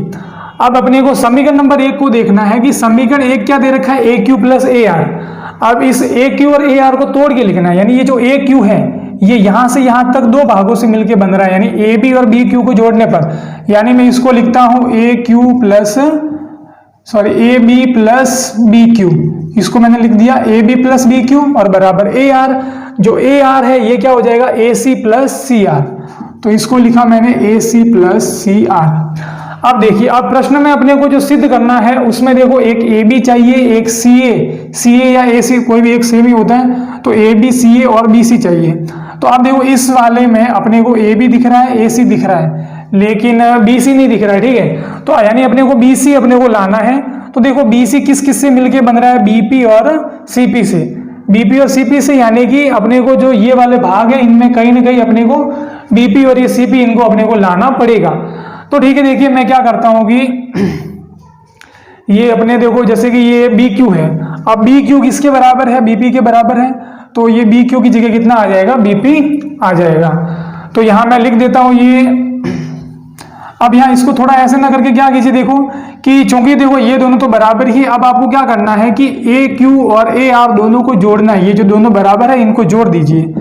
अब अपने को समीकरण नंबर 1 को देखना है कि समीकरण 1 क्या दे रखा है, ए क्यू प्लस ए आर। अब इस ए क्यू और ए आर को तोड़ के लिखना है, यानी ये जो ए क्यू है ये यहां से यहां तक दो भागों से मिलकर बन रहा है, यानी ए बी और बी क्यू को जोड़ने पर, यानी मैं इसको लिखता हूं A B plus B Q, इसको मैंने लिख दिया A B plus B Q और बराबर ए आर। जो ए आर है ये क्या हो जाएगा, ए सी प्लस सी आर, तो इसको लिखा मैंने ए सी प्लस सी आर। अब देखिए, अब प्रश्न में अपने को जो सिद्ध करना है उसमें देखो, एक ए बी चाहिए, एक सी ए या ए सी, कोई भी एक सेम ही होता है, तो ए बी सी ए और बी सी चाहिए। तो अब देखो इस वाले में अपने को ए बी दिख रहा है, ए सी दिख रहा है, लेकिन बी सी नहीं दिख रहा है, ठीक है। तो यानी अपने को बी सी अपने को लाना है। तो देखो बी सी किस किस से मिलके बन रहा है, बीपी और सीपी से, बीपी और सीपी से, यानी कि अपने को जो ये वाले भाग है इनमें कहीं ना कहीं अपने को बीपी और ये सीपी इनको अपने को लाना पड़ेगा। तो ठीक है, देखिए मैं क्या करता हूं कि ये अपने देखो जैसे कि ये बी क्यू है, अब बी क्यू किसके बराबर है, बीपी के बराबर है, तो ये बी क्यू की जगह कितना आ जाएगा, बीपी आ जाएगा। तो यहां मैं लिख देता हूं ये। अब यहाँ इसको थोड़ा ऐसे ना करके क्या कीजिए, देखो कि चूंकि देखो ये दोनों तो बराबर ही, अब आपको क्या करना है कि ए क्यू और ए आर दोनों को जोड़ना है। ये जो दोनों बराबर है इनको जोड़ दीजिए,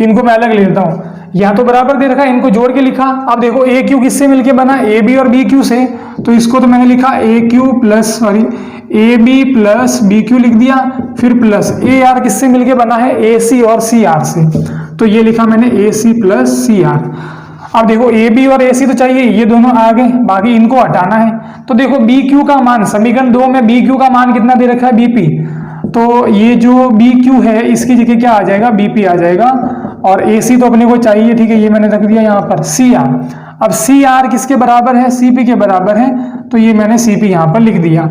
इनको मैं अलग ले लेता हूं, यहाँ तो बराबर दे रखा है, इनको जोड़ के लिखा। अब देखो ए क्यू किससे मिलके बना, ए बी और बी क्यू से, तो इसको तो मैंने लिखा A B plus B Q लिख दिया, फिर प्लस ए आर किससे मिलके बना है, ए सी और सी आर से, तो ये लिखा मैंने ए सी प्लस सी आर। अब देखो ए बी और ए सी तो चाहिए, ये दोनों आ गए, बाकी इनको हटाना है। तो देखो बी क्यू का मान, समीकरण 2 में बी क्यू का मान कितना दे रखा है, बीपी, तो ये जो बी क्यू है इसकी जगह क्या आ जाएगा, बीपी आ जाएगा, और ए सी तो अपने को चाहिए, ठीक है, ये मैंने रख दिया यहाँ पर सी आर। अब सी आर किसके बराबर है, सीपी के बराबर है, तो ये मैंने सीपी यहाँ पर लिख दिया।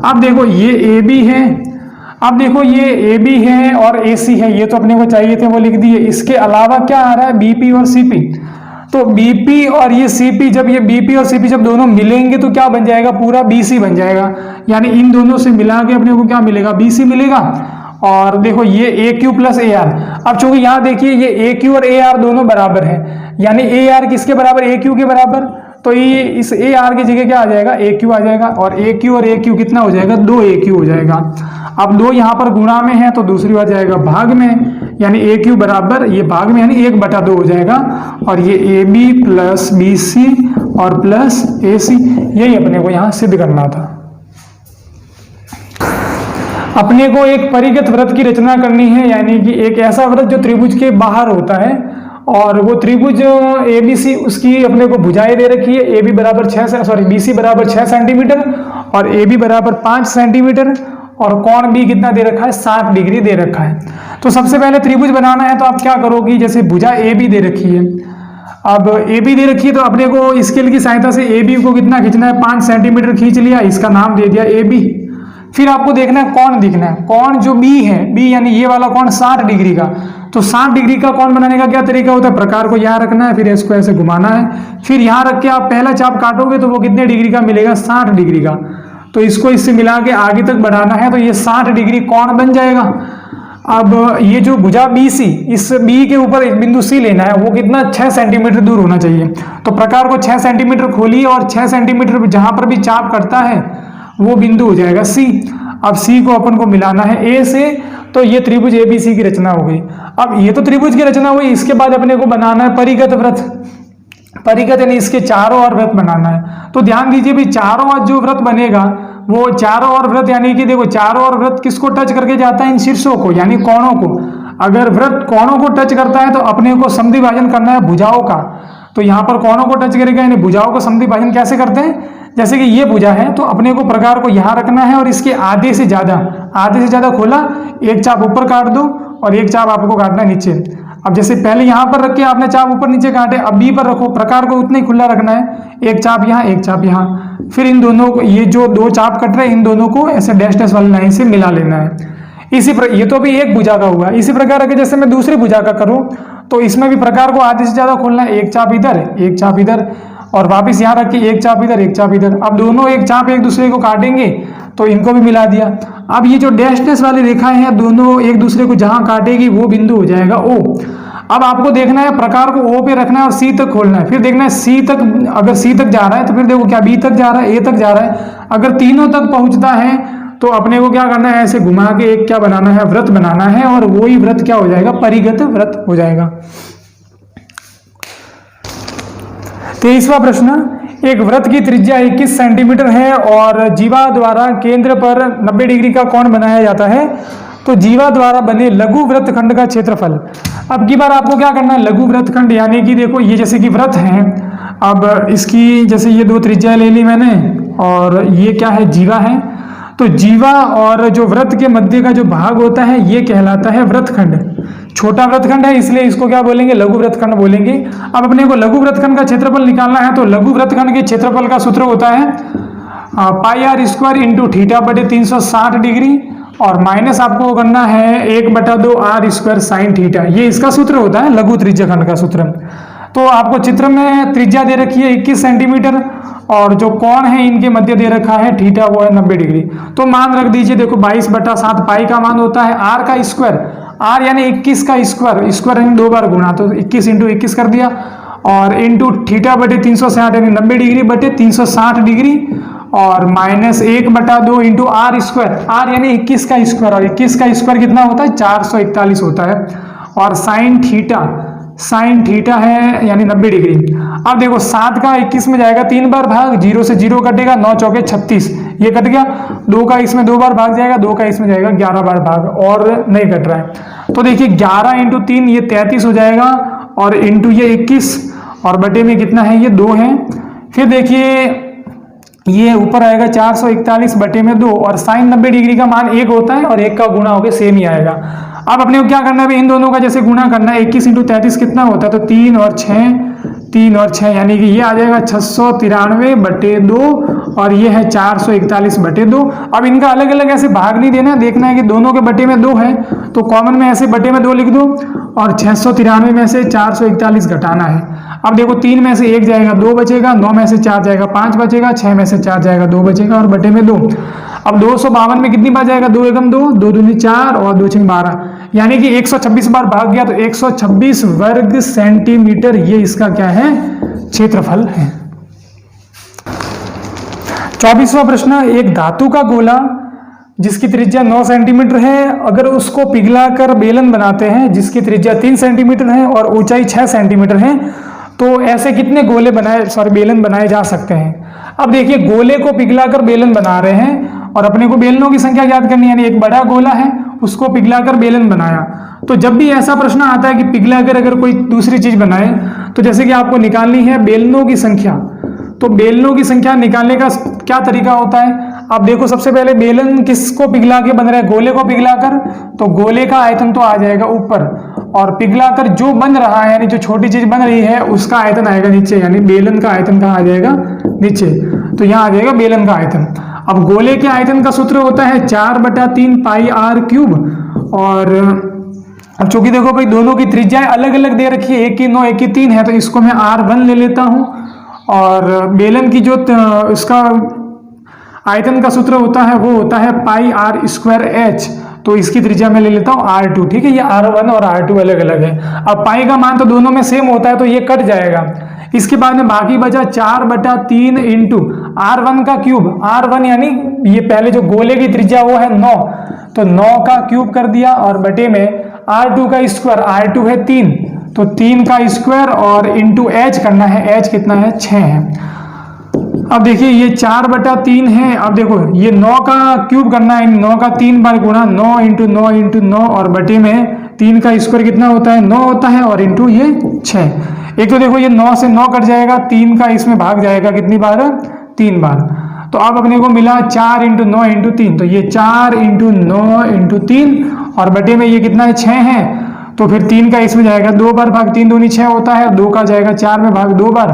अब देखो ये ए बी है, अब देखो ये ए बी है और ए सी है, ये तो अपने को चाहिए थे, वो लिख दिए। इसके अलावा क्या आ रहा है, बीपी और सीपी, तो बीपी और ये सीपी, जब ये बीपी और सीपी जब दोनों मिलेंगे तो क्या बन जाएगा, पूरा बीसी बन जाएगा, यानी इन दोनों से मिला के अपने को क्या मिलेगा, बीसी मिलेगा। और देखो ये ए क्यू प्लस ए आर, अब चूंकि यहाँ देखिए ये ए क्यू और ए आर दोनों बराबर है, यानी ए आर किसके बराबर, ए क्यू के बराबर, तो ये इस ए आर की जगह क्या आ जाएगा, ए क्यू आ जाएगा, और ए क्यू कितना हो जाएगा, 2 ए क्यू हो जाएगा। अब 2 यहाँ पर गुणा में है तो दूसरी बार जाएगा भाग में, यानी ए क्यू बराबर ये भाग में यानी 1/2 हो जाएगा, और ये A B plus B C और प्लस ए सी, यही अपने को यहाँ सिद्ध करना था। अपने को एक परिगत वृत्त की रचना करनी है, यानी कि एक ऐसा वृत्त जो त्रिभुज के बाहर होता है, और वो त्रिभुज ए बी सी, उसकी अपने को भुजाएं दे रखी है, ए बी बराबर 6 सेंटीमीटर और ए बी बराबर 5 सेंटीमीटर, और कोण भी कितना दे रखा है, 60 डिग्री दे रखा है। तो सबसे पहले त्रिभुज बनाना है, तो आप क्या करोगी, जैसे भुजा ए बी दे रखी है, अब ए बी दे रखी है तो अपने को स्केल की सहायता से ए बी को कितना खींचना है, 5 सेंटीमीटर खींच लिया, इसका नाम दे दिया ए बी। फिर आपको देखना है कोण दिखना है, कोण जो बी है, बी यानी ये वाला कोण 60 डिग्री का, तो 60 डिग्री का कोण बनाने का क्या तरीका होता है, प्रकार को यहाँ रखना है, फिर इसको ऐसे घुमाना है, फिर यहाँ रख के आप पहला चाप काटोगे तो वो कितने डिग्री का मिलेगा, 60 डिग्री का, तो इसको इससे मिला के आगे तक बढ़ाना है, तो ये 60 डिग्री कोण बन जाएगा। अब ये जो भुजा BC, इस B के ऊपर एक बिंदु C लेना है, वो कितना 6 सेंटीमीटर दूर होना चाहिए। तो प्रकार को 6 सेंटीमीटर खोलिए और 6 सेंटीमीटर जहां पर भी चाप करता है वो बिंदु हो जाएगा C। अब C को अपन को मिलाना है A से, तो ये त्रिभुज ABC की रचना हो गई। अब ये तो त्रिभुज की रचना हुई, इसके बाद अपने को बनाना है परिगत व्रत। परिगत यानी इसके चारों ओर व्रत बनाना है। तो ध्यान दीजिए भी चारों ओर जो व्रत बनेगा वो चारों ओर व्रत, यानी कि देखो चारों ओर व्रत किसको टच करके जाता है, इन शीर्षों को यानी कोणों को। अगर व्रत कोणों को टच करता है तो अपने को समद्विभाजन करना है भुजाओं का। तो यहाँ पर कोणों को टच करेगा, यानी भुजाओं को समद्विभाजन कैसे करते हैं, जैसे कि ये भुजा है तो अपने को प्रकार को यहाँ रखना है और इसके आधे से ज्यादा खोला, एक चाप ऊपर काट दो और एक चाप आपको काटना है नीचे। अब जैसे पहले यहाँ पर रख के आपने चाप ऊपर नीचे काटे, अब B पर रखो, प्रकार को उतना ही खुला रखना है, एक चाप यहाँ एक चाप यहाँ। फिर इन दोनों को, ये जो दो चाप कट रहे हैं इन दोनों को ऐसे डैश डैश वाली लाइन से मिला लेना है। ये तो अभी एक भुजा का हुआ। इसी प्रकार अगर जैसे मैं दूसरी भुजा का करूं तो इसमें भी प्रकार को आधे से ज्यादा खोलना है, एक चाप इधर एक चाप इधर और वापिस यहाँ रख के एक चाप इधर एक चाप इधर। अब दोनों एक चाप एक दूसरे को काटेंगे तो इनको भी मिला दिया। अब ये जो डैश डैश वाली रेखाएं हैं दोनों एक दूसरे को जहां काटेगी वो बिंदु हो जाएगा O। अब आपको देखना है प्रकार को O पे रखना है और C तक खोलना है। फिर देखना है C तक, अगर C तक जा रहा है तो फिर देखो क्या B तक जा रहा है, A तक जा रहा है। अगर तीनों तक पहुंचता है तो अपने को क्या करना है, ऐसे घुमा के एक क्या बनाना है, व्रत बनाना है और वही व्रत क्या हो जाएगा, परिगत व्रत हो जाएगा। 23वां प्रश्न, एक व्रत की त्रिज्या 21 सेंटीमीटर है और जीवा द्वारा केंद्र पर 90 डिग्री का कोण बनाया जाता है, तो जीवा द्वारा बने लघु वृत्तखंड का क्षेत्रफल। अब की बार आपको क्या करना है, लघु वृत्तखंड यानी कि देखो ये जैसे कि व्रत है, अब इसकी जैसे ये दो त्रिज्याएं ले ली मैंने और ये क्या है, जीवा है। तो जीवा और जो व्रत के मध्य का जो भाग होता है ये कहलाता है वृत्तखंड। छोटा वृत्तखंड है इसलिए इसको क्या बोलेंगे, लघु वृत्तखंड बोलेंगे। अब अपने को लघु वृत्तखंड का क्षेत्रफल निकालना है, तो लघु वृत्तखंड के क्षेत्रफल का सूत्र होता है पाई आर स्क्वायर इंटू थीटा बटे 360 डिग्री और माइनस आपको करना है 1/2 आर स्क्वायर साइन थीटा। ये इसका सूत्र होता है लघु त्रिज्याखंड का सूत्र। तो आपको चित्र में त्रिज्या दे रखी है 21 सेंटीमीटर और जो कोण है इनके मध्य दे रखा है थीटा, वो है 90 डिग्री। तो मान रख दीजिए, देखो 22/7 पाई का मान होता है आर का स्क्वायर, आर यानी 21 का स्क्वायर, स्क्वायर यानी 2 बार गुणा, तो 21 इंटू 21 कर दिया और इंटू थीटा बटे 360 यानी 90 डिग्री बटे 360 डिग्री और minus 1/2 into R square, R यानी 21 का स्क्वायर और 21 का स्क्वायर कितना होता है, 441 होता है और साइन थीटा है यानी 90 डिग्री। अब देखो 7 का 21 में जाएगा 3 बार भाग, 0 से 0 कटेगा, 9 चौके 36 ये कट गया, 2 का इसमें 2 बार भाग जाएगा, 2 का इसमें जाएगा 11 बार भाग और नहीं कट रहा है। तो देखिए 11 इंटू 3 ये 33 हो जाएगा और इंटू ये 21 और बटे में कितना है, ये 2 है। फिर देखिए ये ऊपर आएगा 441 बटे में 2 और साइन 90 डिग्री का मान 1 होता है और 1 का गुणा होकर सेम ही आएगा। अब अपने को क्या करना है, इन दोनों का जैसे गुणा करना है, 21 इंटू 33 कितना होता है, तो 3 और 6 यानी कि ये आ जाएगा 693 बटे 2 और ये है 441 बटे 2। अब इनका अलग अलग ऐसे भाग नहीं देना, देखना है कि दोनों के बटे में 2 है तो कॉमन में ऐसे बटे में 2 लिख दो और 693 में से 441 घटाना है। अब देखो 3 में से 1 जाएगा 2 बचेगा, 9 में से 4 जाएगा 5 बचेगा, 6 में से 4 जाएगा 2 बचेगा और बटे में 2। अब 252 में कितनी बार जाएगा, 2 एकम 2, 2 दूनी 4 और 2 छह 12 यानी कि 126 बार भाग गया, तो 126 वर्ग सेंटीमीटर ये इसका क्या है, क्षेत्रफल है। 24वां प्रश्न, एक धातु का गोला जिसकी त्रिज्या 9 सेंटीमीटर है, अगर उसको पिघलाकर बेलन बनाते हैं जिसकी त्रिज्या 3 सेंटीमीटर है और ऊंचाई 6 सेंटीमीटर है, तो ऐसे कितने गोले बेलन बनाए जा सकते हैं। अब देखिए गोले को पिघलाकर बेलन बना रहे हैं और अपने को बेलनों की संख्या याद करनी है, यानी एक बड़ा गोला है उसको पिघलाकर बेलन बनाया। तो जब भी ऐसा प्रश्न आता है कि पिघलाकर अगर कोई दूसरी चीज बनाए, तो जैसे कि आपको निकालनी है बेलनों की संख्या, तो बेलनों की संख्या निकालने का क्या तरीका होता है। अब देखो सबसे पहले बेलन किसको पिघला के बन रहा है, गोले को पिघलाकर, तो गोले का आयतन तो आ जाएगा ऊपर और पिघलाकर जो बन रहा है यानी जो छोटी चीज बन रही है उसका आयतन आएगा नीचे, यानी बेलन का आयतन कहाँ आ जाएगा, नीचे। तो यहाँ आ जाएगा बेलन का आयतन। अब गोले के आयतन का सूत्र होता है 4/3 पाई आर क्यूब और अब चूंकि देखो भाई दोनों की त्रिज्याएं अलग अलग दे रखी है, एक की 9 एक की 3 है, तो इसको मैं R1 ले लेता हूं और बेलन की जो इसका आयतन का सूत्र होता है वो होता है पाई आर स्क्वायर एच। तो इसकी त्रिज्या मैं ले लेता हूँ R2, ठीक है। ये R1 और R2 अलग अलग है। अब पाई का मान तो दोनों में सेम होता है तो ये कट जाएगा। इसके बाद में बाकी बचा 4/3 इंटू R1 का क्यूब। R1 यानी ये पहले जो गोले की त्रिज्या वो है 9, तो 9 का क्यूब कर दिया और बटे में R2 का स्क्वायर, R2 है 3, तो 3 का स्क्वायर और इंटू H करना है। H कितना है? 6 है। अब देखिए ये 4/3 है। अब देखो ये 9 का क्यूब करना है, 9 का 3 बार गुणा, 9 इंटू 9 इंटू 9 और बटे में 3 का स्क्वायर कितना होता है? 9 होता है और इंटू ये 6। एक तो देखो ये 9 से 9 कट जाएगा, 3 का इसमें भाग जाएगा कितनी बार? 3 बार। तो अब अपने को मिला 4 इंटू 9 इंटू 3, तो ये 4 इंटू 9 इंटू 3 और बटे में ये कितना है? 6 है। तो फिर 3 का इसमें जाएगा 2 बार भाग, 3 दूनी 6 होता है, 2 का जाएगा 4 में भाग 2 बार,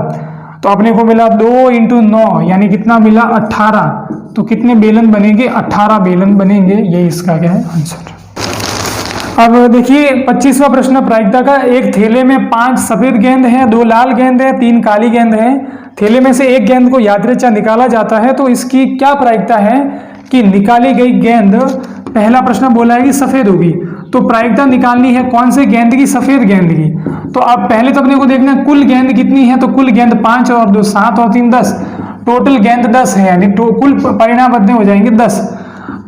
तो अपने को मिला 2 इंटू 9 यानी कितना मिला? 18। तो कितने बेलन बनेंगे? 18 बेलन बनेंगे। ये इसका क्या है? आंसर। अब देखिए 25वां प्रश्न प्रायिकता का। एक थैले में 5 सफेद गेंद हैं, 2 लाल गेंद है, 3 काली गेंद है। थैले में से एक गेंद को यादृच्छा निकाला जाता है, तो इसकी क्या प्रायिकता है कि निकाली गई गेंद, पहला प्रश्न बोला है कि सफेद होगी, तो प्रायिकता निकालनी है कौन से गेंद की? सफेद गेंद की। तो अब पहले तो अपने को देखना है कुल गेंद कितनी है, तो कुल गेंद 5 और 2 7 और 3 10, टोटल गेंद 10 है, यानी कुल परिणाम बदले हो जाएंगे 10।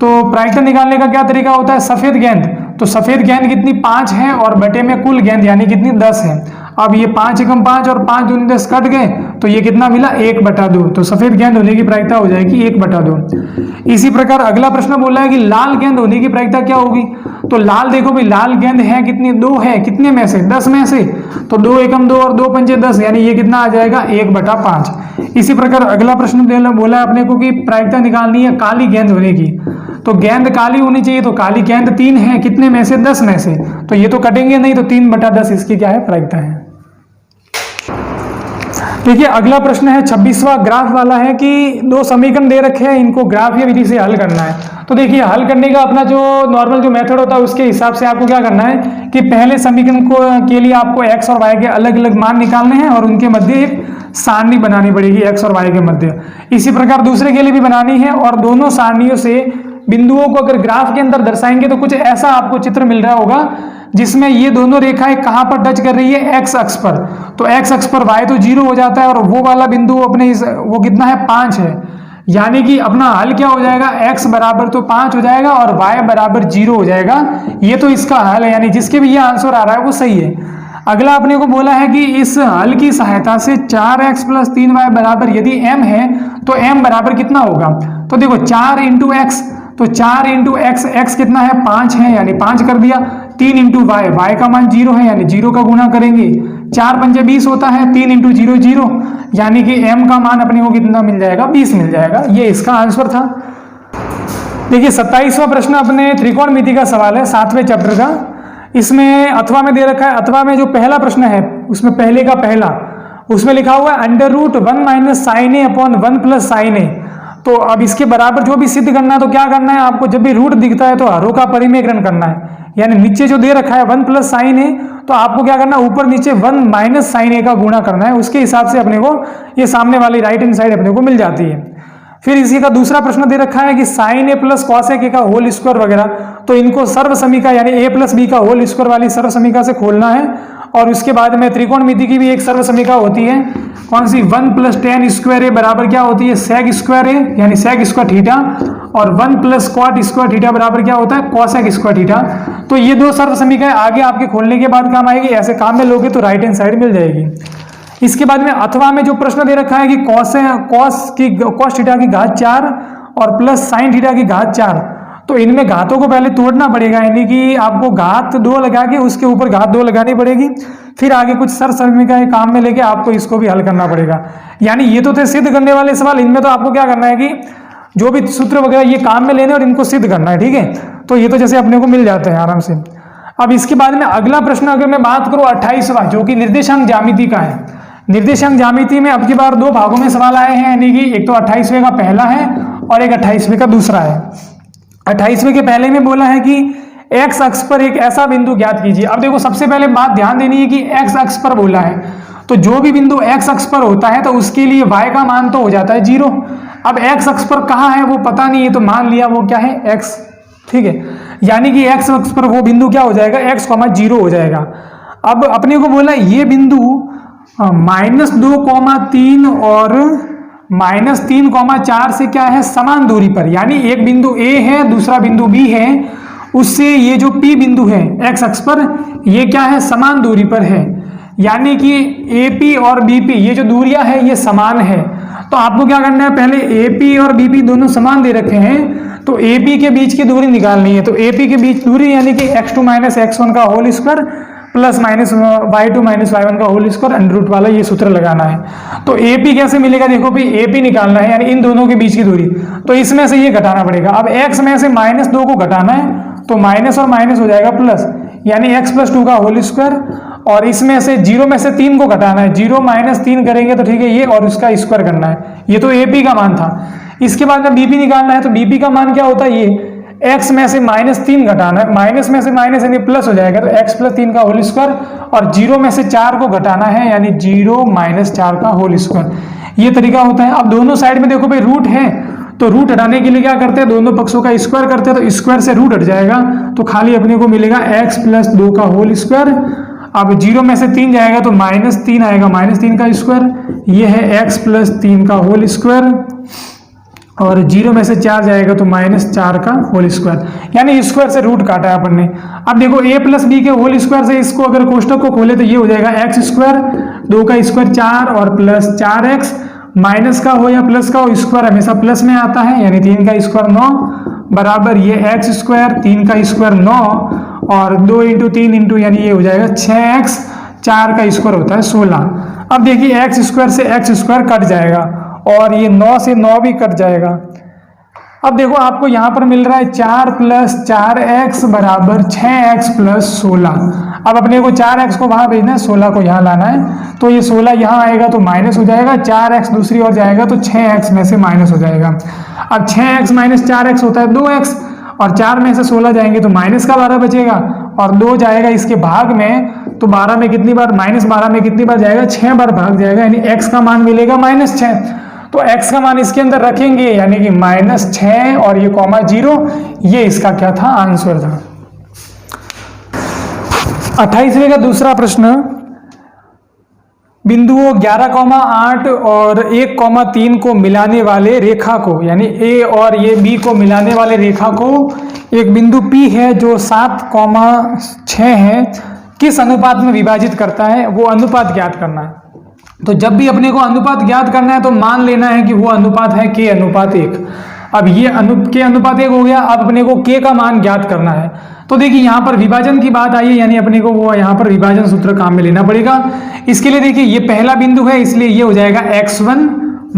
तो प्रायिकता निकालने का क्या तरीका होता है? सफेद गेंद, तो सफेद गेंद कितनी? 5 है और बटे में कुल गेंद यानी कितनी? 10 है। अब ये 5 एकम 5 और 5 दूनी 10 कट गए, तो ये कितना मिला? 1/2। तो सफेद गेंद होने की प्रायिकता हो जाएगी 1/2। इसी प्रकार अगला प्रश्न बोला है कि लाल गेंद होने की प्रायिकता क्या होगी? तो लाल देखो भाई, लाल गेंद है कितनी? 2 है, कितने में से? 10 में से, तो 2 एकम 2 और 2 पंचे 10, यानी ये कितना आ जाएगा? 1/5। इसी प्रकार अगला प्रश्न बोला है अपने को कि प्रायिकता निकालनी है काली गेंद होने की, तो गेंद काली होनी चाहिए, तो काली गेंद 3 है, कितने में से? 10 में से, तो ये तो कटेंगे नहीं, तो 3/10 इसकी क्या है? प्रायिकता है। देखिए अगला प्रश्न है 26वां, ग्राफ वाला है कि 2 समीकरण दे रखे हैं, इनको ग्राफीय विधि से हल करना है। तो देखिए हल करने का अपना जो नॉर्मल जो मेथड होता है उसके हिसाब से आपको क्या करना है कि पहले समीकरण को के लिए आपको x और y के अलग अलग मान निकालने हैं और उनके मध्य एक सारणी बनानी पड़ेगी x और y के मध्य। इसी प्रकार दूसरे के लिए भी बनानी है और दोनों सारणियों से बिंदुओं को अगर ग्राफ के अंदर दर्शाएंगे तो कुछ ऐसा आपको चित्र मिल रहा होगा जिसमें ये दोनों रेखाएं कहां पर टच कर रही है? x अक्ष पर। तो x अक्ष पर y तो 0 हो जाता है और वो वाला बिंदु अपने वो कितना है? 5 है, यानी कि अपना हल क्या हो जाएगा? x बराबर तो 5 हो जाएगा और y बराबर 0 हो जाएगा। ये तो इसका हल है, यानी जिसके भी ये आंसर आ रहा है वो सही है। अगला अपने को बोला है कि इस हल की सहायता से 4x + 3y बराबर यदि m है तो m बराबर कितना होगा? तो देखो 4 इंटू एक्स, तो 4 इंटू एक्स, एक्स कितना है? 5 है, यानी 5 कर दिया। 3 इंटू वाई, वाई का मान 0 है, यानी 0 का गुणा करेंगे। 4 पंजे 20 होता है, 3 इंटू 0 0, यानी कि m का मान अपने को कितना मिल जाएगा? 20 मिल जाएगा। ये इसका आंसर था। देखिए 27वां प्रश्न अपने त्रिकोणमिति का सवाल है 7वें चैप्टर का। इसमें अथवा में दे रखा है, अथवा में जो पहला प्रश्न है उसमें पहले का पहला, उसमें लिखा हुआ है √1 - sin a / 1 + sin a। तो अब इसके बराबर जो भी सिद्ध करना है तो क्या करना है आपको? जब भी रूट दिखता है तो हरों का परिमेयकरण करना है, यानी नीचे जो दे रखा है 1 + sin a, तो आपको क्या करना है? ऊपर नीचे 1 - sin a का गुणा करना है। उसके हिसाब से अपने को ये सामने वाली राइट हैंड साइड अपने को मिल जाती है। फिर इसी का दूसरा प्रश्न दे रखा है कि sin a + cos a का होल स्क्वायर वगैरह, तो इनको सर्व समीका यानी a + b का होल स्क्वायर वाली सर्व समीका से खोलना है। और उसके बाद में त्रिकोणमिति की भी एक सर्व समीका होती है, कौन सी? 1 + tan स्क्वायर a बराबर क्या होती है? sec स्क्वायर a, यानी sec स्क्वायर थीटा, और 1 + cot स्क्वायर थीटा बराबर क्या होता है? cosec square theta. तो ये 2 सर्व समीकाएं आगे आपके खोलने के बाद काम आएगी। ऐसे काम में लोगे तो राइट हैंड साइड मिल जाएगी। इसके बाद में अथवा में जो प्रश्न दे रखा है कि cos थीटा की घात 4 और प्लस sin थीटा की घात 4, तो इनमें घातों को पहले तोड़ना पड़ेगा, यानी कि आपको घात 2 लगा के उसके ऊपर घात 2 लगानी पड़ेगी। फिर आगे कुछ सर्व समीकरण काम में लेके आपको इसको भी हल करना पड़ेगा। यानी ये तो थे सिद्ध करने वाले सवाल, इनमें तो आपको क्या करना है कि जो भी सूत्र वगैरह ये काम में लेने और इनको सिद्ध करना है, ठीक है। तो ये तो जैसे अपने को मिल जाते हैं आराम से। अब इसके बाद में अगला प्रश्न अगर मैं बात करूं 28वां, जो कि निर्देशांक ज्यामिति का है। निर्देशांक ज्यामिति में अब की बार 2 भागों में सवाल आए हैं, यानी कि एक तो 28वें का पहला है और एक 28वें का दूसरा है। 28वें के पहले में बोला है कि x अक्ष पर एक ऐसा बिंदु ज्ञात कीजिए। अब देखो सबसे पहले बात ध्यान देनी है कि x अक्ष पर बोला है, तो जो भी बिंदु x अक्ष पर होता है तो उसके लिए y का मान तो हो जाता है 0। अब x अक्ष पर कहाँ है वो पता नहीं है, तो मान लिया वो क्या है? x, ठीक है, यानी कि एक्स अक्ष पर वो बिंदु क्या हो जाएगा, x, 0 हो जाएगा। अब अपने को बोला ये बिंदु -2, 3 और -3, 4 से क्या है, समान दूरी पर, यानी एक बिंदु A है, दूसरा बिंदु B है, उससे ये जो P बिंदु है x अक्ष पर, ये क्या है, समान दूरी पर है, यानी कि AP और BP ये जो दूरियां है ये समान है। तो आपको क्या करना है, पहले AP और BP दोनों समान दे रखे हैं, तो AP के बीच की दूरी निकालनी है। तो AP के बीच दूरी यानी कि x2 - x1 का whole square plus -y2 - y1 का होल स्क्वायर अंडर रूट वाला ये सूत्र लगाना है। तो AP कैसे मिलेगा, देखो भाई AP निकालना है, यानी इन दोनों के बीच की दूरी, तो इसमें से ये घटाना पड़ेगा। अब x में से -2 को घटाना है, तो माइनस और माइनस हो जाएगा प्लस, यानी x + 2 का होल स्क्वायर, और इसमें से 0 में से 3 को घटाना है, 0 - 3 करेंगे तो ठीक है ये, और उसका स्क्वायर करना है। ये तो AP का मान था। इसके बाद में BP निकालना है, तो BP का मान क्या होता है, ये x में से -3 घटाना है, माइनस में से माइनस यानी प्लस हो जाएगा, तो x + 3 का होल स्क्वायर, और 0 में से 4 को घटाना है, यानी 0 - 4 का होल स्क्वायर। ये तरीका होता है। अब दोनों साइड में देखो भाई रूट है, तो रूट हटाने के लिए क्या करते हैं, दोनों पक्षों का स्क्वायर करते हैं, तो स्क्वायर से रूट हट जाएगा, तो खाली अपने को मिलेगा x + 2 का होल स्क्वायर। अब 0 में से 3 जाएगा तो -3 आएगा, -3 का स्क्वायर, ये है x + 3 का होल स्क्वायर, और 0 में से 4 जाएगा तो -4 का होल स्क्वायर, यानी स्क्वायर से रूट काटा है अपन ने। अब देखो a + b के होल स्क्वायर से इसको अगर कोष्टक को खोले तो ये हो जाएगा x², 2 का स्क्वायर 4 और प्लस 4x, माइनस का हो या प्लस का हो, स्क्वायर हमेशा प्लस में आता है, यानी 3 का स्क्वायर 9 बराबर ये x², 3 का स्क्वायर 9 और 2 × 3 यानी ये हो जाएगा 6x, 4 का स्क्वायर होता है 16। अब देखिए x² से x² कट जाएगा, और ये 9 से 9 भी कट जाएगा। अब देखो आपको यहाँ पर मिल रहा है 4 + 4x बराबर 6x + 16। अब अपने को 4x को वहाँ भेजना है, 16 को यहाँ लाना है, तो ये 16 यहाँ आएगा तो माइनस हो जाएगा, 4x दूसरी ओर जाएगा तो 6x में से माइनस हो जाएगा। अब 6x - 4x होता है 2x, और 4 में से 16 जाएंगे तो माइनस का 12 बचेगा, और 2 जाएगा इसके भाग में, तो 12 में कितनी बार, -12 में कितनी बार जाएगा, 6 बार भाग जाएगा, यानी x का मान मिलेगा -6। तो x का मान इसके अंदर रखेंगे, यानी कि -6 और ये कॉमा 0, ये इसका क्या था, आंसर था। 28वें का दूसरा प्रश्न, बिंदुओं 11,8 और 1,3 को मिलाने वाले रेखा को, यानी A और ये B को मिलाने वाले रेखा को एक बिंदु P है जो 7,6 है, किस अनुपात में विभाजित करता है, वो अनुपात ज्ञात करना है। तो जब भी अपने को अनुपात ज्ञात करना है तो मान लेना है कि वो अनुपात है k/1। अब ये k/1 हो गया। अब अपने को k का मान ज्ञात करना है, तो देखिए यहाँ पर विभाजन की बात आई है, यानी अपने को वो यहाँ पर विभाजन सूत्र काम में लेना पड़ेगा। इसके लिए देखिए ये पहला बिंदु है, इसलिए ये हो जाएगा x1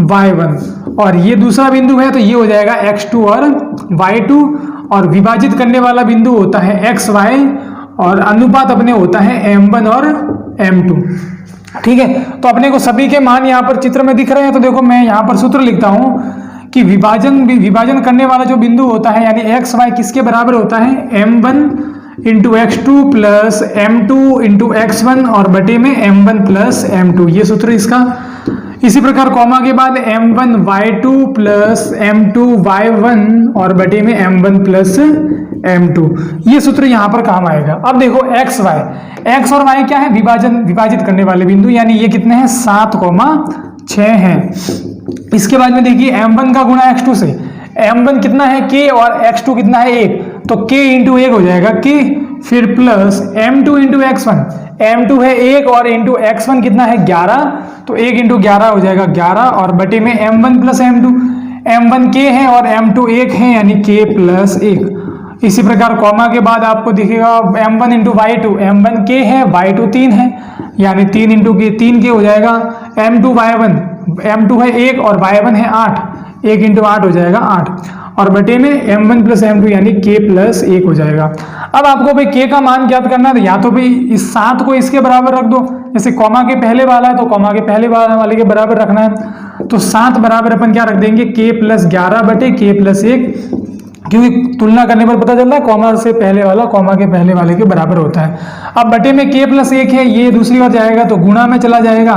y1, और ये दूसरा बिंदु है तो ये हो जाएगा x2 और y2, और विभाजित करने वाला बिंदु होता है xy, और अनुपात अपने होता है m1 और m2। ठीक है, तो अपने को सभी के मान यहाँ पर चित्र में दिख रहे हैं, तो देखो मैं यहाँ पर सूत्र लिखता हूँ कि विभाजन करने वाला जो बिंदु होता है, यानी एक्स वाई किसके बराबर होता है, m1 × x2 plus m2 × x1 और बटे में m1 प्लस m2, ये सूत्र इसका। इसी प्रकार कॉमा के बाद m1 y2 plus m2 y1 और बटे में m1 प्लस m2, ये सूत्र यहाँ पर काम आएगा। अब देखो x और y क्या है, विभाजित करने वाले बिंदु, यानी ये कितने हैं, 7,6 हैं। इसके बाद में देखिए m1 का गुणा x2 से, m1 कितना है k और x2 कितना है 1, तो k × 1 हो जाएगा k, फिर प्लस m2 × x1, m2 है 1 और इंटू x1 कितना है 11, तो 1 × 11 हो जाएगा 11 और बटे में m1 plus m2, m1 k है और m2 1 है, यानी k प्लस 1। इसी प्रकार कॉमा के बाद आपको दिखेगा m1 × y2, m1 k है y2 3 है, यानी 3 × k 3 k हो जाएगा, m2 y1, m2 है 1 और y1 है 8, 1 × 8 हो जाएगा 8, और बटे में m1 प्लस m2 यानी k प्लस 1 हो जाएगा। अब आपको भाई k का मान ज्ञात करना है, तो या तो भाई इस 7 को इसके बराबर रख दो, जैसे कॉमा के पहले वाला है तो कॉमा के पहले वाले के बराबर रखना है, तो 7 बराबर अपन क्या रख देंगे, k प्लस 11 बटे k प्लस 1, क्योंकि तुलना करने पर पता चलता है कॉमा से पहले वाला कॉमा के पहले वाले के बराबर होता है। अब बटे में k प्लस 1 है, ये दूसरी ओर जाएगा तो गुणा में चला जाएगा,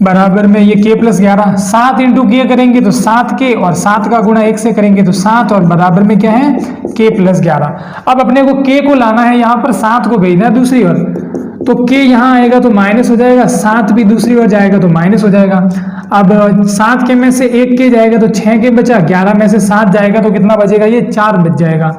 बराबर में ये k प्लस 11, 7 इंटू के करेंगे तो 7k और 7 का गुणा 1 से करेंगे तो 7 और बराबर में क्या है k प्लस 11। अब अपने को k को लाना है यहाँ पर, 7 को भेजना है दूसरी ओर, तो k यहाँ आएगा तो माइनस हो जाएगा, 7 भी दूसरी ओर जाएगा तो माइनस हो जाएगा। अब 7 के में से 1 k जाएगा तो 6 k बचा, 11 में से 7 जाएगा तो कितना बचेगा, ये 4 बच जाएगा।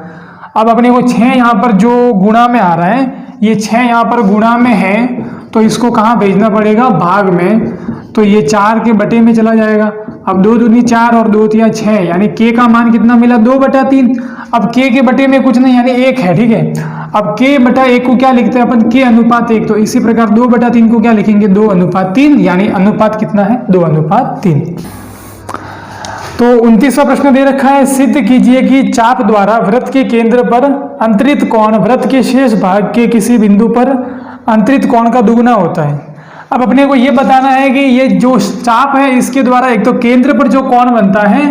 अब अपने को 6 यहाँ पर जो गुणा में आ रहा है, ये 6 यहाँ पर गुणा में है तो इसको कहाँ भेजना पड़ेगा, भाग में, तो ये 4 के बटे में चला जाएगा। अब 2 दूनी 4 और 2 तिया 6, यानी k का मान कितना मिला, 2/3। अब k के बटे में कुछ नहीं यानी 1 है, ठीक है। अब k बटा 1 को क्या लिखते हैं अपन, k अनुपात 1, तो इसी प्रकार 2/3 को क्या लिखेंगे, 2:3, यानी अनुपात कितना है, 2:3। तो 29वां प्रश्न दे रखा है, सिद्ध कीजिए कि चाप द्वारा वृत्त के केंद्र पर अंतरित कोण वृत्त के शेष भाग के किसी बिंदु पर अंतरित कोण का दुगुना होता है। अब अपने को ये बताना है कि ये जो चाप है इसके द्वारा एक तो केंद्र पर जो कोण बनता है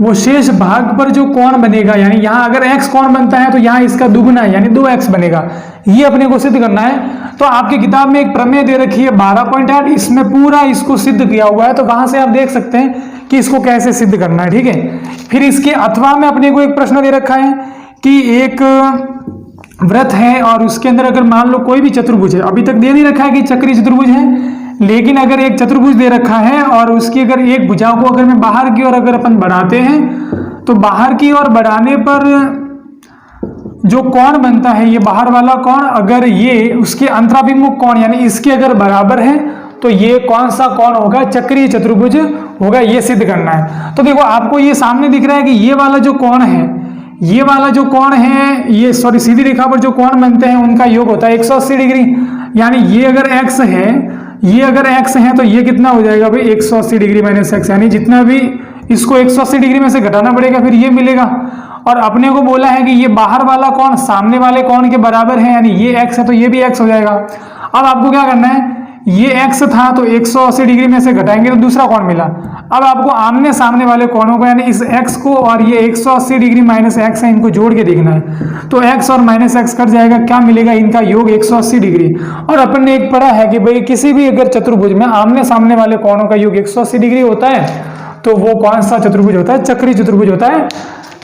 वो शेष भाग पर जो कोण बनेगा, यानी यहाँ अगर x कोण बनता है तो यहाँ इसका दुगुना यानी 2x बनेगा, ये अपने को सिद्ध करना है। तो आपकी किताब में एक प्रमेय दे रखी है 12.8, इसमें पूरा इसको सिद्ध किया हुआ है, तो वहां से आप देख सकते हैं कि इसको कैसे सिद्ध करना है, ठीक है। फिर इसके अथवा में अपने को एक प्रश्न दे रखा है कि एक वृत्त है और उसके अंदर अगर मान लो कोई भी चतुर्भुज है, अभी तक दे नहीं रखा है कि चक्रीय चतुर्भुज है, लेकिन अगर एक चतुर्भुज दे रखा है और उसकी अगर एक भुजाओं को अगर मैं बाहर की ओर अगर अपन बढ़ाते हैं तो बाहर की ओर बढ़ाने पर जो कोण बनता है, ये बाहर वाला कोण अगर ये उसके अंतराभिमुख कोण यानी इसके अगर बराबर है तो ये कौन सा कोण होगा, चक्रीय चतुर्भुज होगा, ये सिद्ध करना है। तो देखो आपको ये सामने दिख रहा है कि ये वाला जो कोण है, ये वाला जो कोण है, ये सॉरी सीधी रेखा पर जो कोण बनते हैं उनका योग होता है 180 डिग्री, यानी ये अगर x है, ये अगर x है तो ये कितना हो जाएगा भाई 180 डिग्री माइनस x, यानी जितना भी इसको 180 डिग्री में से घटाना पड़ेगा फिर ये मिलेगा। और अपने को बोला है कि ये बाहर वाला कोण सामने वाले कोण के बराबर है, यानी ये x है तो ये भी x हो जाएगा। अब आपको क्या करना है, ये x था तो 180 डिग्री में से घटाएंगे तो दूसरा कोण मिला। अब आपको आमने सामने वाले कोणों को यानी इस x को और ये 180 डिग्री माइनस x है इनको जोड़ के देखना है, तो x और माइनस x कट जाएगा, क्या मिलेगा, इनका योग 180 डिग्री। और अपन ने एक पढ़ा है कि भाई किसी भी अगर चतुर्भुज में आमने सामने वाले कोणों का योग 180 डिग्री होता है तो वो कौन सा चतुर्भुज होता है, चक्रीय चतुर्भुज होता है।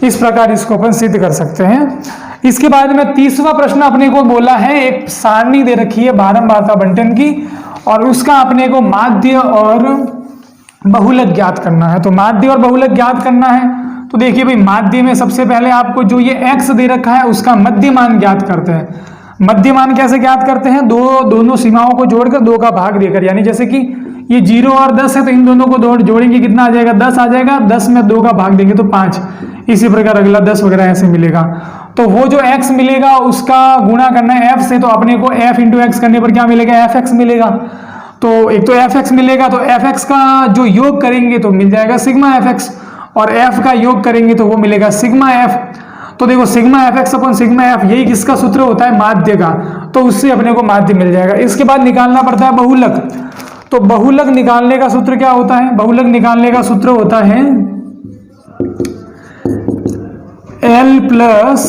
इस प्रकार इसको अपन सिद्ध कर सकते हैं। इसके बाद में 30वां प्रश्न अपने को बोला है, एक सारणी दे रखी है बारंबारता बंटन की और उसका अपने को माध्य और बहुलक ज्ञात करना है। तो माध्य और बहुलक ज्ञात करना है तो देखिए भाई माध्य में सबसे पहले आपको जो ये x दे रखा है उसका मध्य मान ज्ञात करते हैं। मध्य मान कैसे ज्ञात करते हैं, दोनों सीमाओं को जोड़कर 2 का भाग देकर, यानी जैसे कि ये 0 और 10 है तो इन दोनों को जोड़ेंगे कितना आ जाएगा, 10 आ जाएगा, 10 में 2 का भाग देंगे तो 5, इसी प्रकार अगला 10 वगैरह ऐसे मिलेगा। तो वो जो x मिलेगा उसका गुणा करना है f से, तो अपने को f इंटू एक्स करने पर क्या मिलेगा, fx मिलेगा। तो एक तो fx मिलेगा तो fx का जो योग करेंगे तो मिल जाएगा सिग्मा fx, और f का योग करेंगे तो वो मिलेगा सिग्मा f। तो देखो सिग्मा fx अपन सिग्मा f, यही किसका सूत्र होता है, माध्य का, तो उससे अपने को माध्य मिल जाएगा। इसके बाद निकालना पड़ता है बहुलक। तो बहुलक निकालने का सूत्र क्या होता है, बहुलक निकालने का सूत्र होता है L plus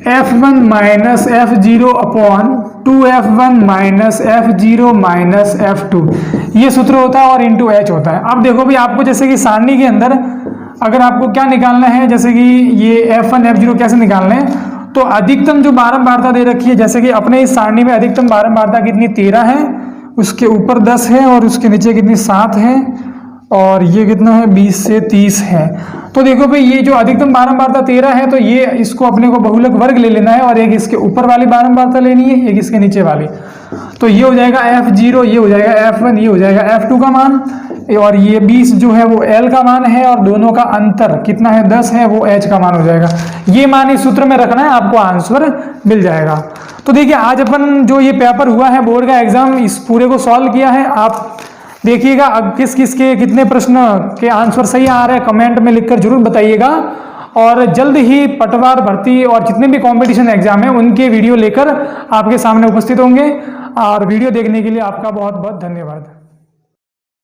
f1 minus f0 upon 2f1 minus f0 minus f2, ये सूत्र होता है और इंटू h होता है। अब देखो भी आपको जैसे कि सारणी के अंदर अगर आपको क्या निकालना है, जैसे कि ये f1 f0 कैसे निकालना है, तो अधिकतम जो बारंबारता दे रखी है, जैसे कि अपने इस सारणी में अधिकतम बारंबारता कितनी 13 है, उसके ऊपर 10 है और उसके नीचे कितनी 7 है, और ये कितना है 20 से 30 है। तो देखो भाई ये जो अधिकतम बारंबारता 13 है तो ये इसको अपने को बहुलक वर्ग ले लेना है और एक इसके ऊपर वाली बारंबारता लेनी है, एक इसके नीचे वाली। तो ये हो जाएगा f0, ये हो जाएगा f1, ये हो जाएगा f2 का मान, और ये 20 जो है वो L का मान है और दोनों का अंतर कितना है 10 है, वो H का मान हो जाएगा। ये मान इस सूत्र में रखना है, आपको आंसर मिल जाएगा। तो देखिए आज अपन जो ये पेपर हुआ है बोर्ड का एग्जाम, इस पूरे को सॉल्व किया है। आप देखिएगा अब किस किस के कितने प्रश्न के आंसर सही आ रहे हैं कमेंट में लिखकर जरूर बताइएगा। और जल्द ही पटवार भर्ती और जितने भी कंपटीशन एग्जाम है उनके वीडियो लेकर आपके सामने उपस्थित होंगे। और वीडियो देखने के लिए आपका बहुत बहुत धन्यवाद।